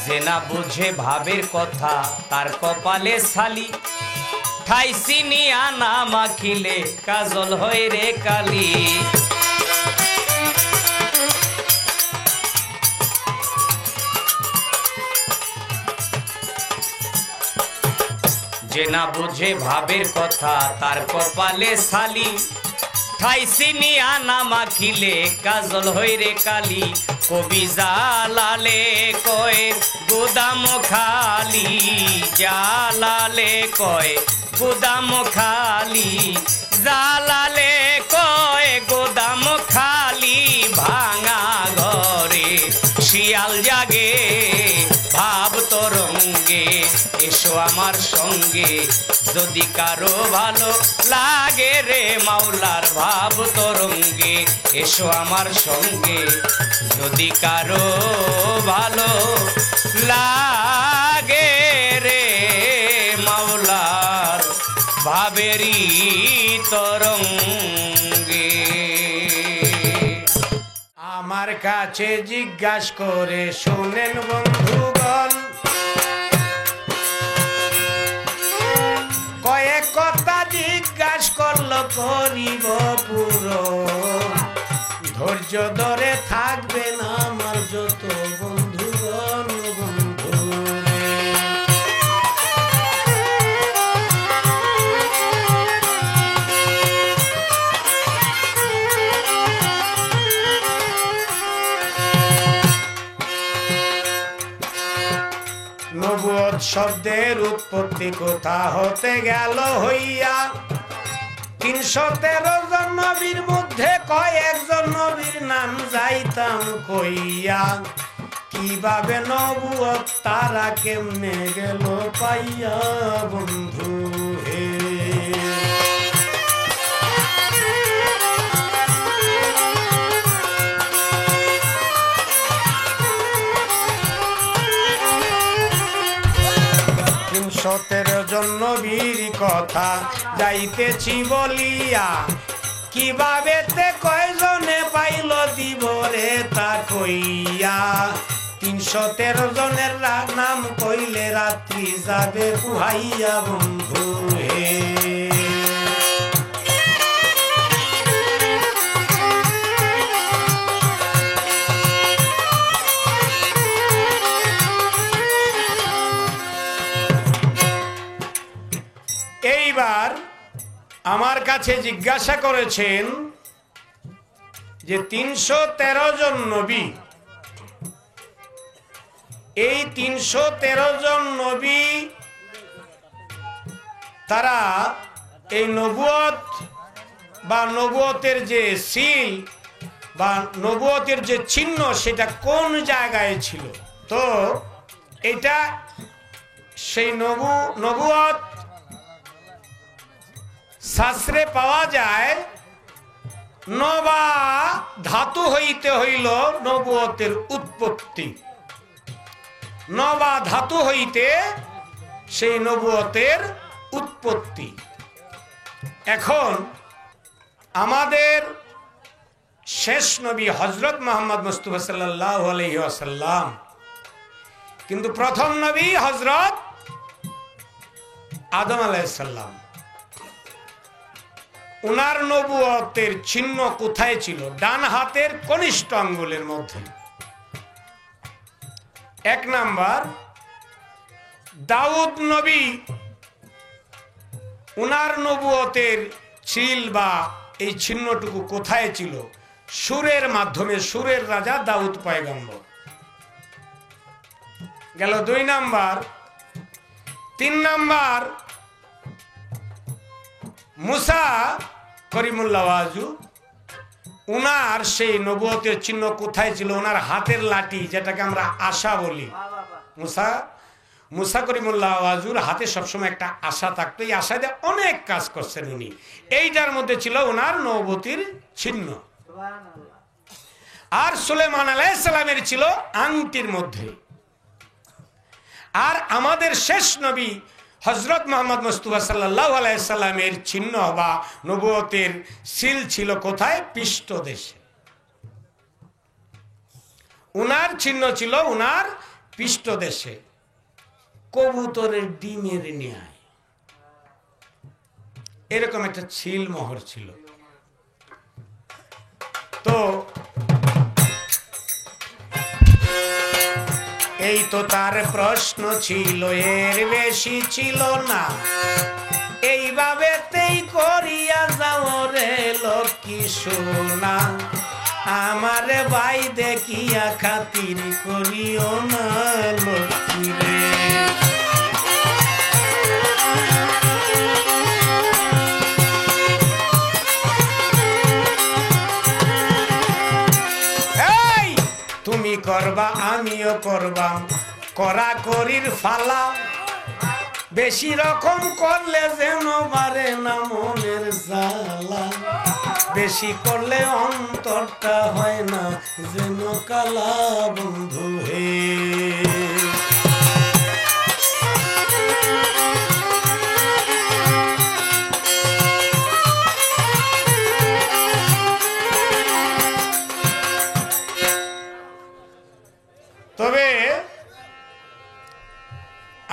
যে না বুঝে ভাবের কথা তার কপালে শালি। ঠাই চিনিয়া না মাখিলে কাজল হয় রে কালি। যে না বুঝে ভাবের কথা তার কপালে শালি। ঠাই চিনিয়া না মাখিলে কাজল হয় রে কালি। কবি জালালে কয় গোদাম খালি। জালালে কয় গোদাম খালি। জালালে কয় গোদাম খালি। ভাঙা ঘরে শিয়াল জাগে ভাব তরঙ্গে। এসো আমার আমার সঙ্গে যদি কারো ভালো লাগে রে মাওলার ভাব তরঙ্গে এসো আমার সঙ্গে যদি কারো ভালো লাগে রে মাওলার ভাবেরই তরঙ্গে। আমার কাছে জিজ্ঞাসা করে শোনেন বন্ধুগণ, কয়েক কথা জিজ্ঞাসা করল করিব পুরো, ধৈর্য ধরে থাকবেন আমার যত বন্ধুগণ বন্ধু। নবুয়ত শব্দের উৎপত্তি কোথা হতে গেল হইয়া, 313 জন নবীর মধ্যে কয়েকজন নবীর নাম যাইতাম কইয়া, কিভাবে নবুয়ত তারা কেমনে গেল পাইয়া বন্ধু হে। জন নবীর কথা যাইতেছি বলিয়া, কিভাবে তে কয়জনে পাইল দিব রে তা কইয়া, 313 জনের নাম কইলে রাত্রি যাবে পুহাইয়া বন্ধু হে। এইবার আমার কাছে জিজ্ঞাসা করেছেন যে 313 জন নবী, এই 313 জন নবী তারা এই নবুয়ত বা নবুয়তের যে সিল বা নবুয়তের যে চিহ্ন সেটা কোন জায়গায় ছিল। তো এটা সেই নবুয়ত শাস্ত্রে পাওয়া যায়, নবা ধাতু হইতে হইল নবুয়তের উৎপত্তি, নবা ধাতু হইতে সেই নবুয়তের উৎপত্তি। এখন আমাদের শেষ নবী হযরত মুহাম্মদ মুস্তাফা সাল্লাল্লাহু আলাইহি ওয়াসাল্লাম, কিন্তু প্রথম নবী হযরত আদম আলাইহিস সালাম। উনার নবুয়তের চিহ্ন কোথায় ছিল? ডান হাতের কনিষ্ঠ আঙ্গুলের মধ্যে। 1 নাম্বার, দাউদ নবী উনার নবুয়তের চিল বা এই চিহ্নটুকু কোথায় ছিল? সুরের মাধ্যমে, সুরের রাজা দাউদ পয়গম্বর গেল 2 নাম্বার। 3 নাম্বার, মুসা করিমুল্লাহ ওয়াজু, উনার সেই নবুয়তের চিহ্ন কোথায় ছিল? ওনার হাতের লাঠি, যেটাকে আমরা আশা বলি। মুসা করিমুল্লাহ ওয়াজুর হাতে সবসময় একটা আশা থাকতো, এই আশা দিয়ে অনেক কাজ করছেন উনি। এইটার মধ্যে ছিল ওনার নবুয়তির চিহ্ন। আর সুলাইমান আলাইহিস সালামের ছিল আংটির মধ্যে। আর আমাদের শেষ নবী হযরত মুহাম্মদ মুস্তাফা সাল্লাল্লাহু আলাইহি সাল্লামের চিহ্ন বা নবুয়তের সিল ছিল কোথায়? পৃষ্ঠদেশে। উনার চিহ্ন ছিল উনার পৃষ্ঠদেশে, কবুতরের ডিমের ন্যায় এরকম একটা ছিল মোহর ছিল। তো এই তো তার প্রশ্ন ছিল, এর বেশি ছিল না। এইভাবে তেই করিয়া যাও রে লক্ষ্মী সোনা, আমারে ভাই দেখিয়া খাতির করিও না লক্ষ্মী রে। তুমি করবা আমিও করবাম, করা করির ফালা, বেশি রকম করলে যেন বাড়ে না মনের জ্বালা, বেশি করলে অন্তরটা হয় না যেন কালা বন্ধু হে। তবে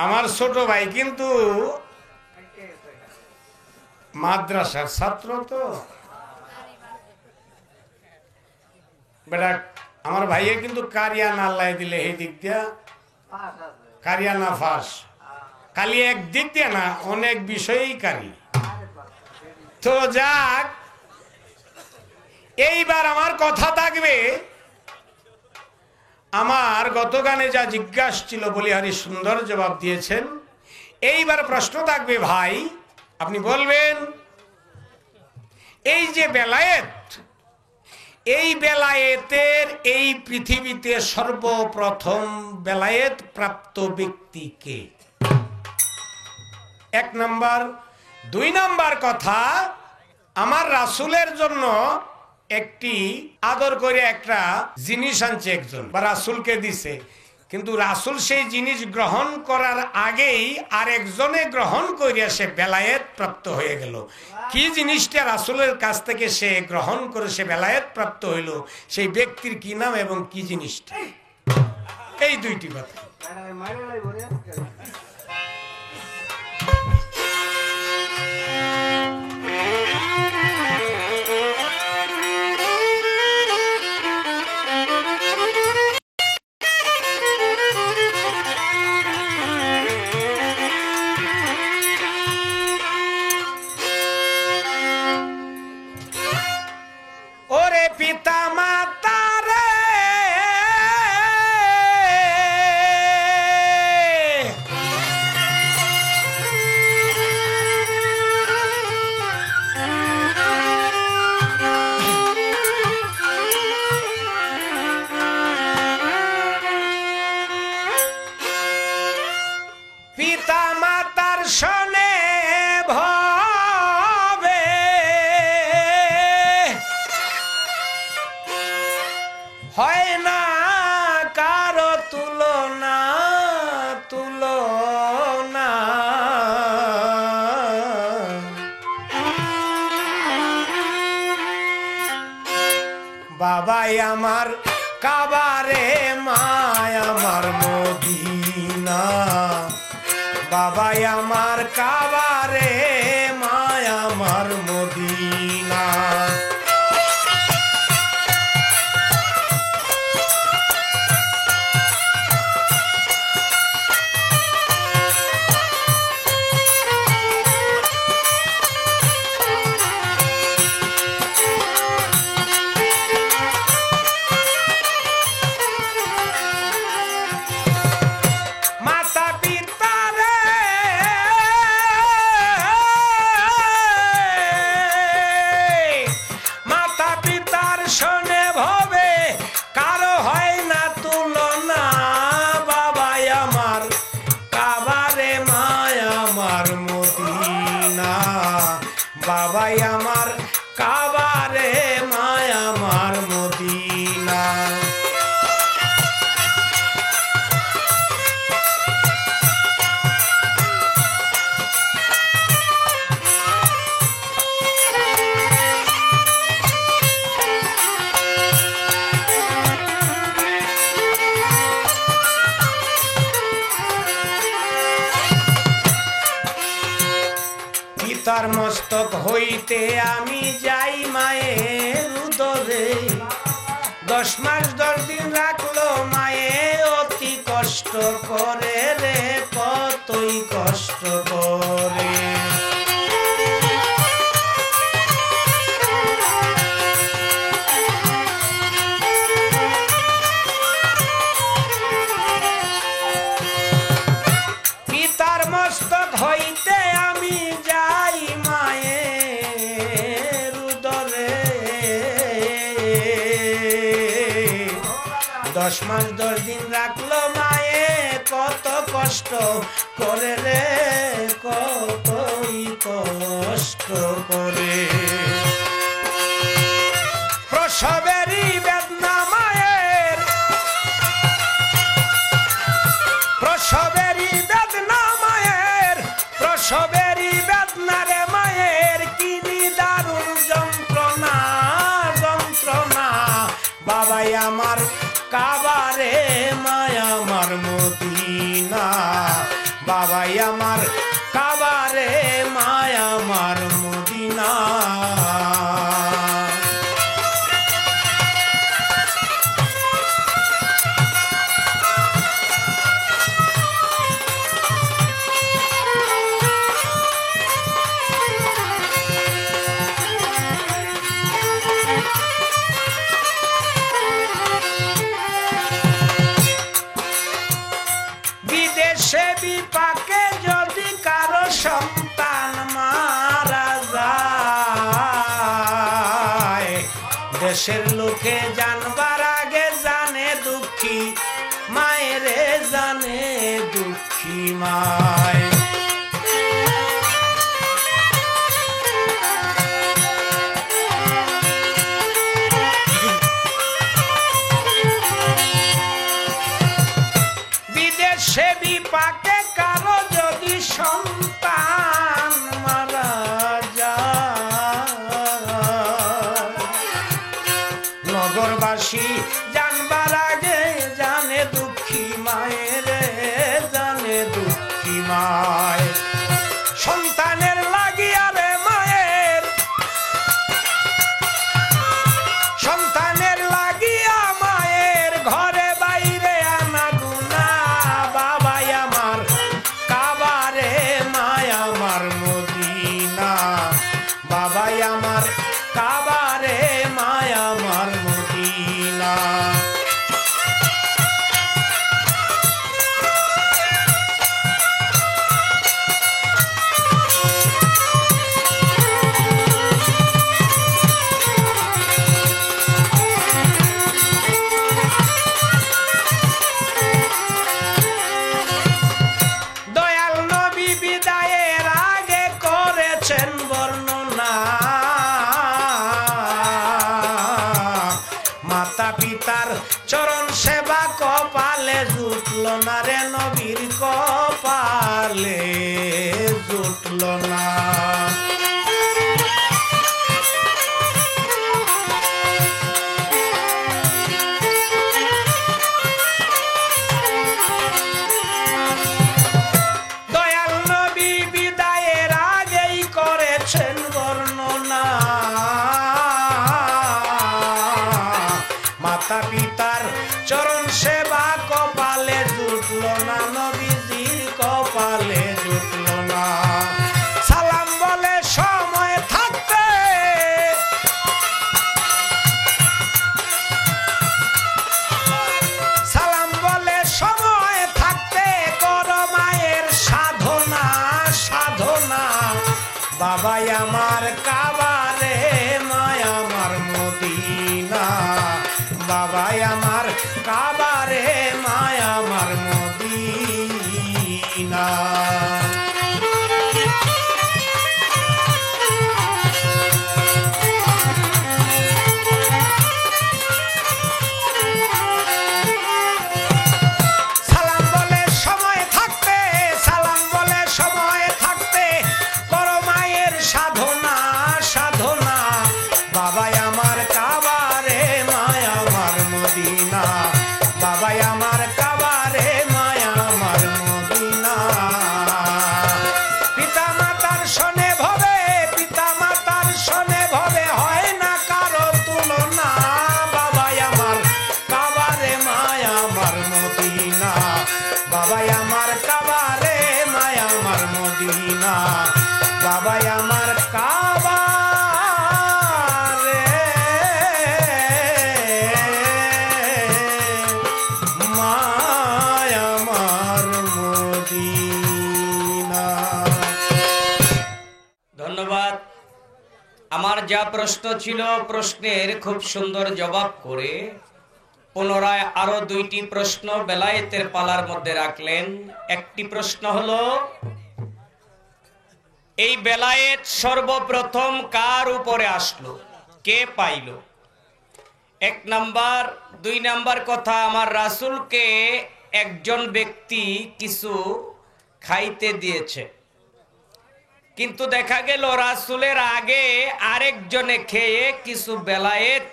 আমার ছোট ভাই কিন্তু মাদ্রাসার ছাত্র, তো বেটা আমার ভাইয়ে কিন্তু কারিয়া না লাই দিলে এই দিক দিয়া কারিয়া না ফাঁস, খালি এক দিক দিয়ে না অনেক বিষয়েই কারি। তো যাক, এইবার আমার কথা থাকবে, আমার গত গানে যা জিজ্ঞাসা ছিল বলিহারি সুন্দর জবাব দিয়েছেন। এইবার প্রশ্ন থাকবে ভাই, আপনি বলবেন এই যে বেলায়েত, এই বেলায়েতের এই পৃথিবীতে সর্বপ্রথম বেলায়েত প্রাপ্ত ব্যক্তি কে? এক নাম্বার। দুই নাম্বার কথা, আমার রাসূলের জন্য একটি আদর করে একটা জিনিস আনছে একজন, বা রাসূলকে দিছে, কিন্তু রাসূল সেই জিনিস গ্রহণ করার আগেই আরেকজনে গ্রহণ করিয়া সে বেলায়েত প্রাপ্ত হয়ে গেল। কি জিনিসটা রাসূলের কাছ থেকে সে গ্রহণ করে সে বেলায়েত প্রাপ্ত হইল, সেই ব্যক্তির কি নাম এবং কি জিনিসটা? এই দুইটি কথা। পিতা মাতারে পিতা মাতার শোনে ভবে হয় না কারো তুলনা, তুলনা বাবাই আমার কাবারে, মায় আমার মদিনা, বাবাই আমার কাবারে, মায় আমার মদিনা। বাবাই আমার কাবারে, মায় আমার মদিনা। পিতার মস্তক হইতে আমি যাই মায়ের উদরে, 10 মাস 10 দিন রাখলো মায়ে অতি কষ্ট করে রে, কতই কষ্ট করে। পিতার মস্তক হইতে আমি যাই মায়ের উদরে, 10 মাস 10 দিন রাখলো মায়ে কত কষ্ট করে রে, কতই কষ্ট করে। প্রসবেরই বেদনা মায়ের, প্রসবেরই বেদনা মায়ের, প্রসবেরই বেদনা রে মায়ের, কি দারুণ যন্ত্রণা, যন্ত্রণা। বাবাই আমার কাবারে, মায়া আমার মদিনা, বাবাই আমার কাবারে, মায়া আমার মদিনা। বিদেশে বিপাকে যদি কারো সন্তান মারা যায়, দেশের লোকে জানবার আগে জানে দুঃখী মায়েরে, জানে দুঃখী মায়। বিদেশে বিপাকে কারো যদি সন্তান মারা যায়, নগরবাসী জানবার আগে জানে দুঃখী মায়ের, জানে দুঃখী মায়। সন্তানের লাগিয়া রে মায়ের, সন্তানের লাগিয়া মায়ের, ঘরে বাইরে আনা গুনা। বাবাই আমার কাবারে, মায়া আমার মদিনা, বাবাই আমার কাবারে, মায়া আমার মদিনা। দয়াল নবী বিদায়ের আগে করেছেন বর্ণনা, মাতা পিতার চরণ সেবা কপালে জুটল না রে, নবীর কপালে জুটল না। দয়াল নবী বিদায়ের আগেই করেছেন বর্ণনা, মাতা পিতার চরণ সেবা কপালে জুটল না, নবীজির কপালে জুটল না। সালাম বলে সময় থাকতে, সালাম বলে সময় থাকতে কর মায়ের সাধনা, সাধনা। বাবাই আমার কাবারে, মায়া আমার মদিনা, বাবাই আমার কাবারে, মায়া আমার মদিনা। সালাম বলে সময় থাকতে, সালাম বলে সময় থাকতে করো মায়ের সাধনা, সাধনা। বাবাই আমার কাবারে, মায়া আমার মদিনা, বাবাই আমার কাবারে, মায়া আমার মদিনা। পিতা মাতার শোনে ভবে, পিতা মাতার শোনে ভবে হয় না কারো তুলনা। বাবাই আমার কাবারে, মায়া আমার মদিনা, বাবাই আমার কাবারে, মায়া আমার মদিনা, বাবাই আমার কাবারে, মায়া আমার মদিনা। ধন্যবাদ। আমার যা প্রশ্ন ছিল প্রশ্নের খুব সুন্দর জবাব করে পুনরায় আরো দুইটি প্রশ্ন বেলায়েতের পালার মধ্যে রাখলেন। একটি প্রশ্ন হলো, এই বেলায়েত সর্বপ্রথম কার উপরে আসলো, কে পাইল? এক নাম্বার। দুই নাম্বার কথা, আমার রাসূলকে একজন ব্যক্তি কিছু খাইতে দিয়েছে, কিন্তু দেখা গেল রাসূলের আগে আরেকজনে খেয়ে কিছু বেলায়েত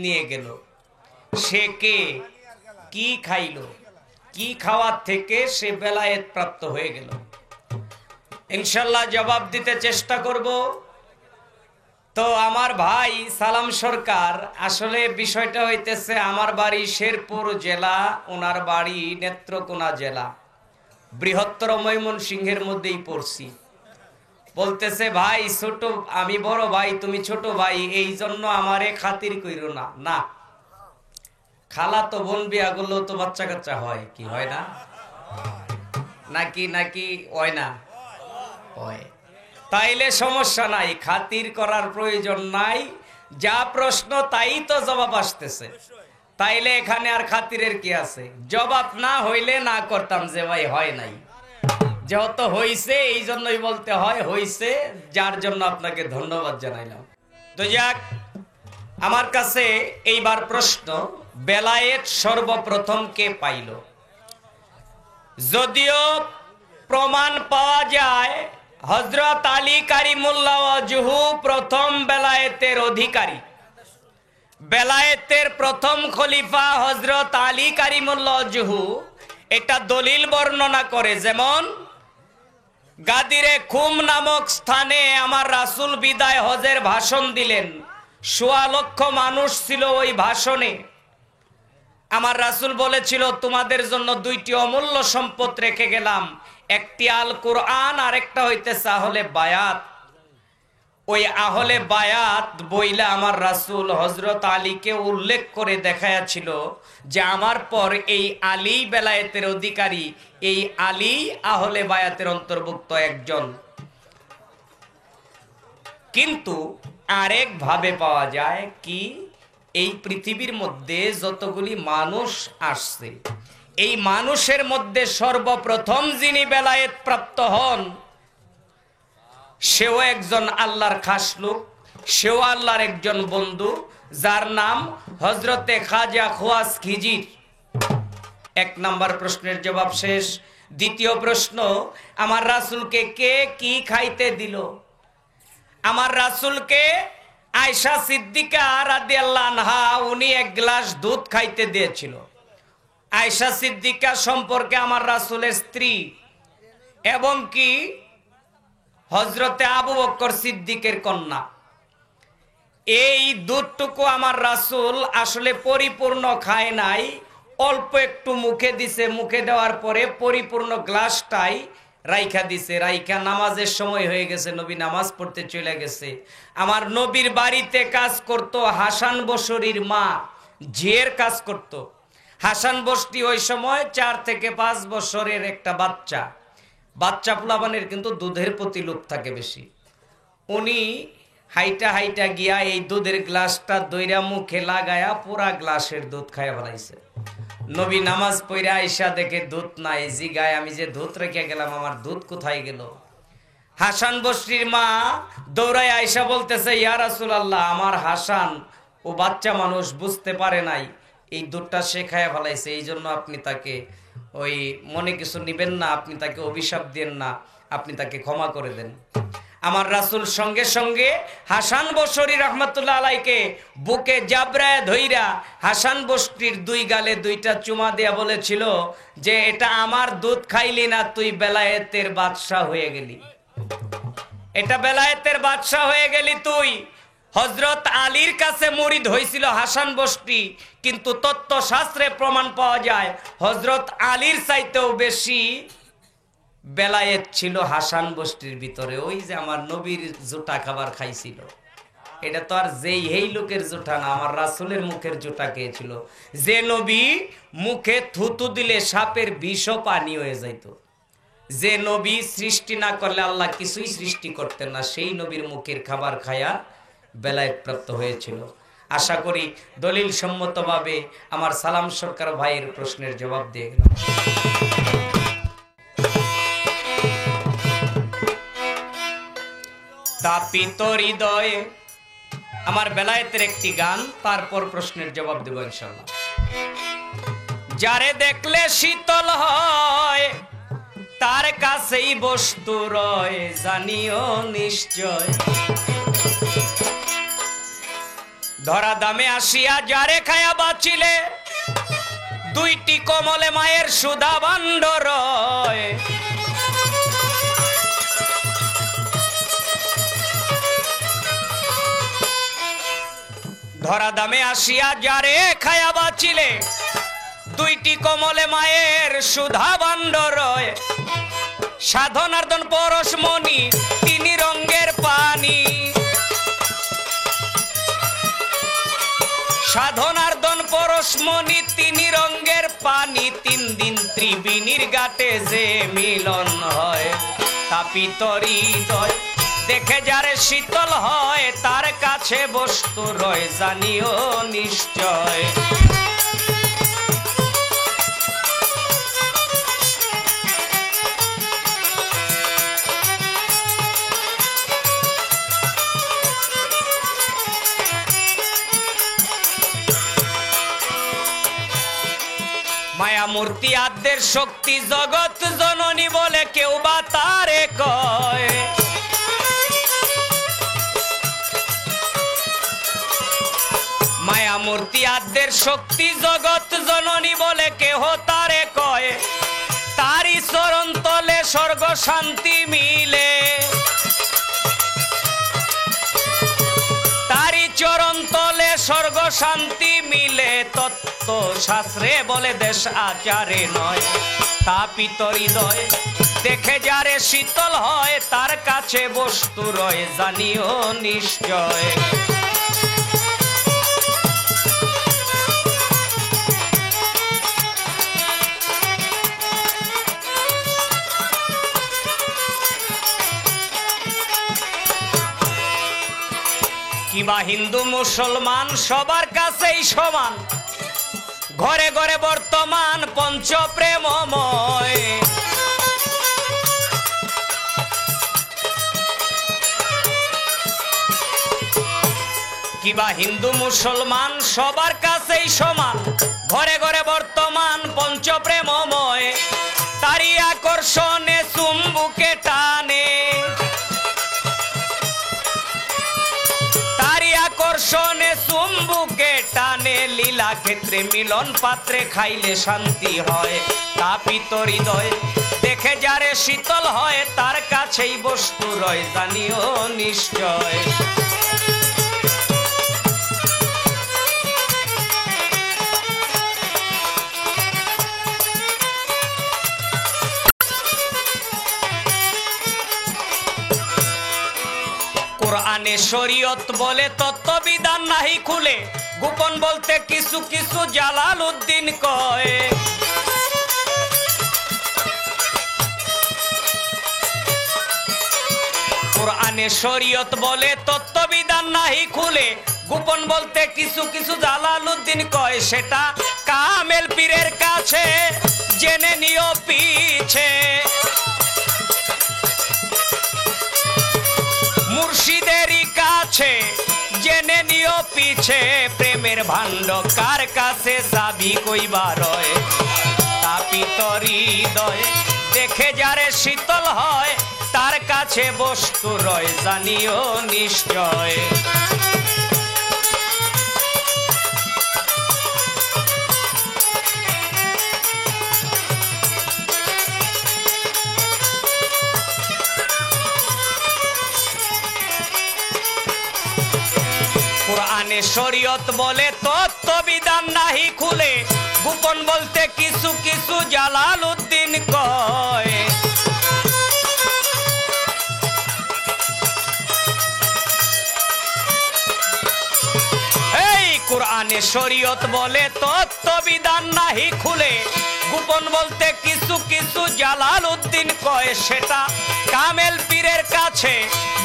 নিয়ে গেল। সে কে, কি খাইল, কি খাওয়ার থেকে সে বেলায়েত প্রাপ্ত হয়ে গেল? ইনশাল্লাহ জবাব দিতে চেষ্টা করব। তো আমার ভাই সালাম সরকার, আসলে বিষয়টা হইতেছে, আমার বাড়ি শেরপুর জেলা, ওনার বাড়ি নেত্রকোনা জেলা, বৃহত্তর ময়মনসিংহের মধ্যেই পড়ছি। বলতেছে, ভাই ছোট, আমি বড় ভাই, তুমি ছোট ভাই, এই জন্য আমারে খাতির কইরো না। না, খালা তো বোন বিয়া করলেও তো বাচ্চা কাচ্চা হয়, কি হয় না? নাকি নাকি হয় না? হয়। তাইলে সমস্যা নাই, খাতির করার প্রয়োজন নাই। যা প্রশ্ন তাই তো জবাব আসতেছে, তাইলে এখানে আর খাতিরের কি আছে? জবাব না হইলে না করতাম যে ভাই হয় নাই, যেহেতু হইছে এই জন্যই বলতে হয় হইছে, যার জন্য আপনাকে ধন্যবাদ জানাইলাম। তো যাক, আমার কাছে এইবার প্রশ্ন, বেলায়েত সর্বপ্রথম কে পাইল? যদিও প্রমাণ পাওয়া যায় হযরত আলী কারিমুল্লাহ ওয়াজহু প্রথম বেলায়েতের অধিকারী, বেলায়েতের প্রথম খলিফা হযরত আলী কারিমুল্লাহ ওয়াজহু, এটা দলিল বর্ণনা করে। যেমন গাদিরে খুম নামক স্থানে আমার রাসূল বিদায় হজের ভাষণ দিলেন, ১৬ লক্ষ মানুষ ছিল ওই ভাষণে। আমার রাসূল বলেছিল, তোমাদের জন্য দুইটি অমূল্য সম্পদ রেখে গেলাম, একটি আল কোরআন আর একটা হইতেছে আহলে বায়াত। ওই আহলে বায়াত বইলা আমার রাসূল হযরত আলীকে উল্লেখ করে দেখাইয়াছিল যে আমার পর এই আলী বেলায়েতের অধিকারী, এই আলী আহলে বায়াতের অন্তর্ভুক্ত একজন। কিন্তু আরেক ভাবে পাওয়া যায় কি, এই পৃথিবীর মধ্যে যতগুলি মানুষ আসছে, এই মানুষের মধ্যে সর্বপ্রথম যিনি বেলায়েত প্রাপ্ত হন, সেও একজন আল্লাহর খাস লোক, সেও আল্লাহর একজন বন্ধু, যার নাম হযরতে খাজা খোয়াস খিজির। এক নাম্বার প্রশ্নের জবাব শেষ। দ্বিতীয় প্রশ্ন, আমার রাসূলকে কে কি খাইতে দিল? আমার রাসূলকে আয়েশা সিদ্দিকা রাদিয়াল্লাহু আনহা, উনি এক গ্লাস দুধ খাইতে দিয়েছিল। আয়েশা সিদ্দিকা সম্পর্কে আমার রাসূলের স্ত্রী, এবং কি হযরতে আবু বকর সিদ্দিকের কন্যা। এই দুধটুকু আমার রাসূল আসলে পরিপূর্ণ খায় নাই, অল্প একটু মুখে দিছে, মুখে দেওয়ার পরে পরিপূর্ণ গ্লাসটাই রাইখা দিছে। রাইখা নামাজের সময় হয়ে গেছে, নবী নামাজ পড়তে চলে গেছে। আমার নবীর বাড়িতে কাজ করত হাসান বসরির মা, ঝিয়ের কাজ করত। হাসান বসরি ওই সময় 4 থেকে 5 বছরের একটা বাচ্চা। বাচ্চা পোলাপানের কিন্তু দুধের প্রতি লোভ থাকে বেশি। উনি হাইটা হাইটা গিয়া এই দুধের গ্লাসটা দইরা মুখে লাগায়া পুরা গ্লাসের দুধ খাইয়া ফেলাইছে। নবী নামাজ পড়ে আয়েশা দেখে দুধ নাই, জিগায়, আমি যে দুধ রেখে গেলাম, আমার দুধ কোথায় গেল? হাসান বসরির মা দৌড়ায় আয়েশা বলতেছে, ইয়া রাসূলুল্লাহ, আমার হাসান ও বাচ্চা মানুষ, বুঝতে পারে নাই, এই দুধটা সে খাইয়া ফেলাইছে, এই জন্য আপনি তাকে ওই মনে কিছু নিবেন না, আপনি তাকে অভিশাপ দেন না, আপনি তাকে ক্ষমা করে দেন। আমার রাসূল সঙ্গে সঙ্গে হাসান বসরি রহমতুল্লাহ আলাইকে বুকে জাবরায় ধইরা হাসান বসরির 2 গালে 2টা চুমা দেয়া বলেছিল যে, এটা আমার দুধ খাইলি না, তুই বেলায়েতের বাদশা হয়ে গেলি, এটা বেলায়েতের বাদশা হয়ে গেলি তুই। হযরত আলীর কাছে মুরিদ হয়েছিল হাসান বসরি, কিন্তু তত্ত্বশাস্ত্রে প্রমাণ পাওয়া যায় হযরত আলীর চাইতেও বেশি বেলায়েত ছিল হাসান বসরির ভিতরে। ওই যে আমার নবীর জুটা খাবার খাইছিল, এটা তো আর যেই হেই লোকের জুটা না, আমার রাসূলের মুখের জুটা খেয়েছিল। যে নবী মুখে থুতু দিলে সাপের বিষও পানি হয়ে যাইত, যে নবী সৃষ্টি না করলে আল্লাহ কিছুই সৃষ্টি করতেন না, সেই নবীর মুখের খাবার খায়া বেলায়েত প্রাপ্ত হয়েছিল। আশা করি দলিল সম্মতভাবে আমার সালাম সরকার ভাইয়ের প্রশ্নের জবাব দিয়ে গেলাম। তাপিত হৃদয়ে আমার বেলায়েতের একটি গান, তারপর প্রশ্নের জবাব দেব ইনশাআল্লাহ। যারে দেখলে শীতল হয় তার কাছেই বস্তু রয়, জানিও নিশ্চয়। ধরা দামে আসিয়া যারে খায়া বাঁচিলে, দুইটি কমলে মায়ের সুধা ভাণ্ড রয়। ধরা দামে আসিয়া যারে খায়া বাঁচিলে, দুইটি কমলে মায়ের সুধা ভাণ্ড রয়। সাধনার্দন পরশমণি তিনি রঙ্গের পানি, সাধনার্দন পরশমণি তিনি রঙ্গের পানি। 3 দিন ত্রিবেণীর ঘাটে যে মিলন হয়, তাপিত হৃদয় দেখে যারে শীতল হয়, তার কাছে বস্তু রয়, জানিও নিশ্চয়। মায়া মূর্তি আদ্যের শক্তি জগৎ জননী বলে কেউ বা তারে কয়। মায়া মূর্তি আদ্যের শক্তি জগৎ জননী বলে কেহ তারে কয়। তারি চরণ তলে স্বর্গ শান্তি মিলে, তারি চরণ তলে স্বর্গ শান্তি মিলে। তত্ত্ব শাস্ত্রে বলে দেশ আচারে নয়, তাপিত হৃদয় দেখে যারে শীতল হয়, তার কাছে বস্তু রয়, জানিও নিশ্চয়। কিবা হিন্দু মুসলমান সবার কাছেই সমান, ঘরে ঘরে বর্তমান পঞ্চ প্রেমময়। কিবা হিন্দু মুসলমান সবার কাছেই সমান, ঘরে ঘরে বর্তমান পঞ্চ প্রেমময়। তারি আকর্ষণে চুম্বুকে টানে, আকর্ষণে চুম্বুকে টানে। লীলা ক্ষেত্রে মিলন পাত্রে খাইলে শান্তি হয়, তাপিত হৃদয় দেখে যারে শীতল হয়, তার কাছেই বস্তু রয়, জানিও নিশ্চয়। কোরআনে শরীয়ত বলে তত্ত্ববিধান নাহি খুলে, গোপন বলতে কিছু কিছু জালালউদ্দিন কয়। কোরআনে শরীয়ত বলে তত্ত্ববিধান নাহি খুলে, গোপন বলতে কিছু কিছু জালালউদ্দিন কয়। সেটা কামেল পীরের কাছে জেনে নিও পিছে, মুর্শিদেরই কাছে জেনে নিও পিছে। প্রেমের ভাণ্ড কার কাছে চাবি কইবা রয়, তাপিত হৃদয় দেখে যারে শীতল হয়, তার কাছে বস্তু রয়, জানিও নিশ্চয়। কোরআনে শরীয়ত বলে তত্ত্ববিধান নাহি খুলে, গোপন বলতে কিছু কিছু জালালউদ্দিন কয়। এই কোরআনে শরীয়ত বলে তত্ত্ববিধান নাহি খুলে, গোপন বলতে কিছু কিছু জালালউদ্দিন কয়। সেটা কামেল পীরের কাছে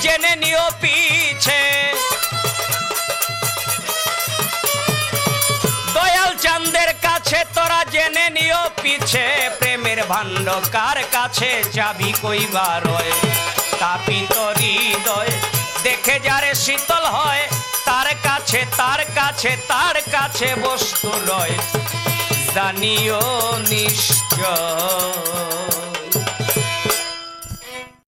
জেনে নিও পিছে, পিছে প্রেমের ভাণ্ড কার কাছে চাবি কইবা রয় তাপিত হৃদয় দেখে যারে শীতল হয় তার কাছে তার কাছে তার কাছে বস্তু রয় জানিও নিশ্চয়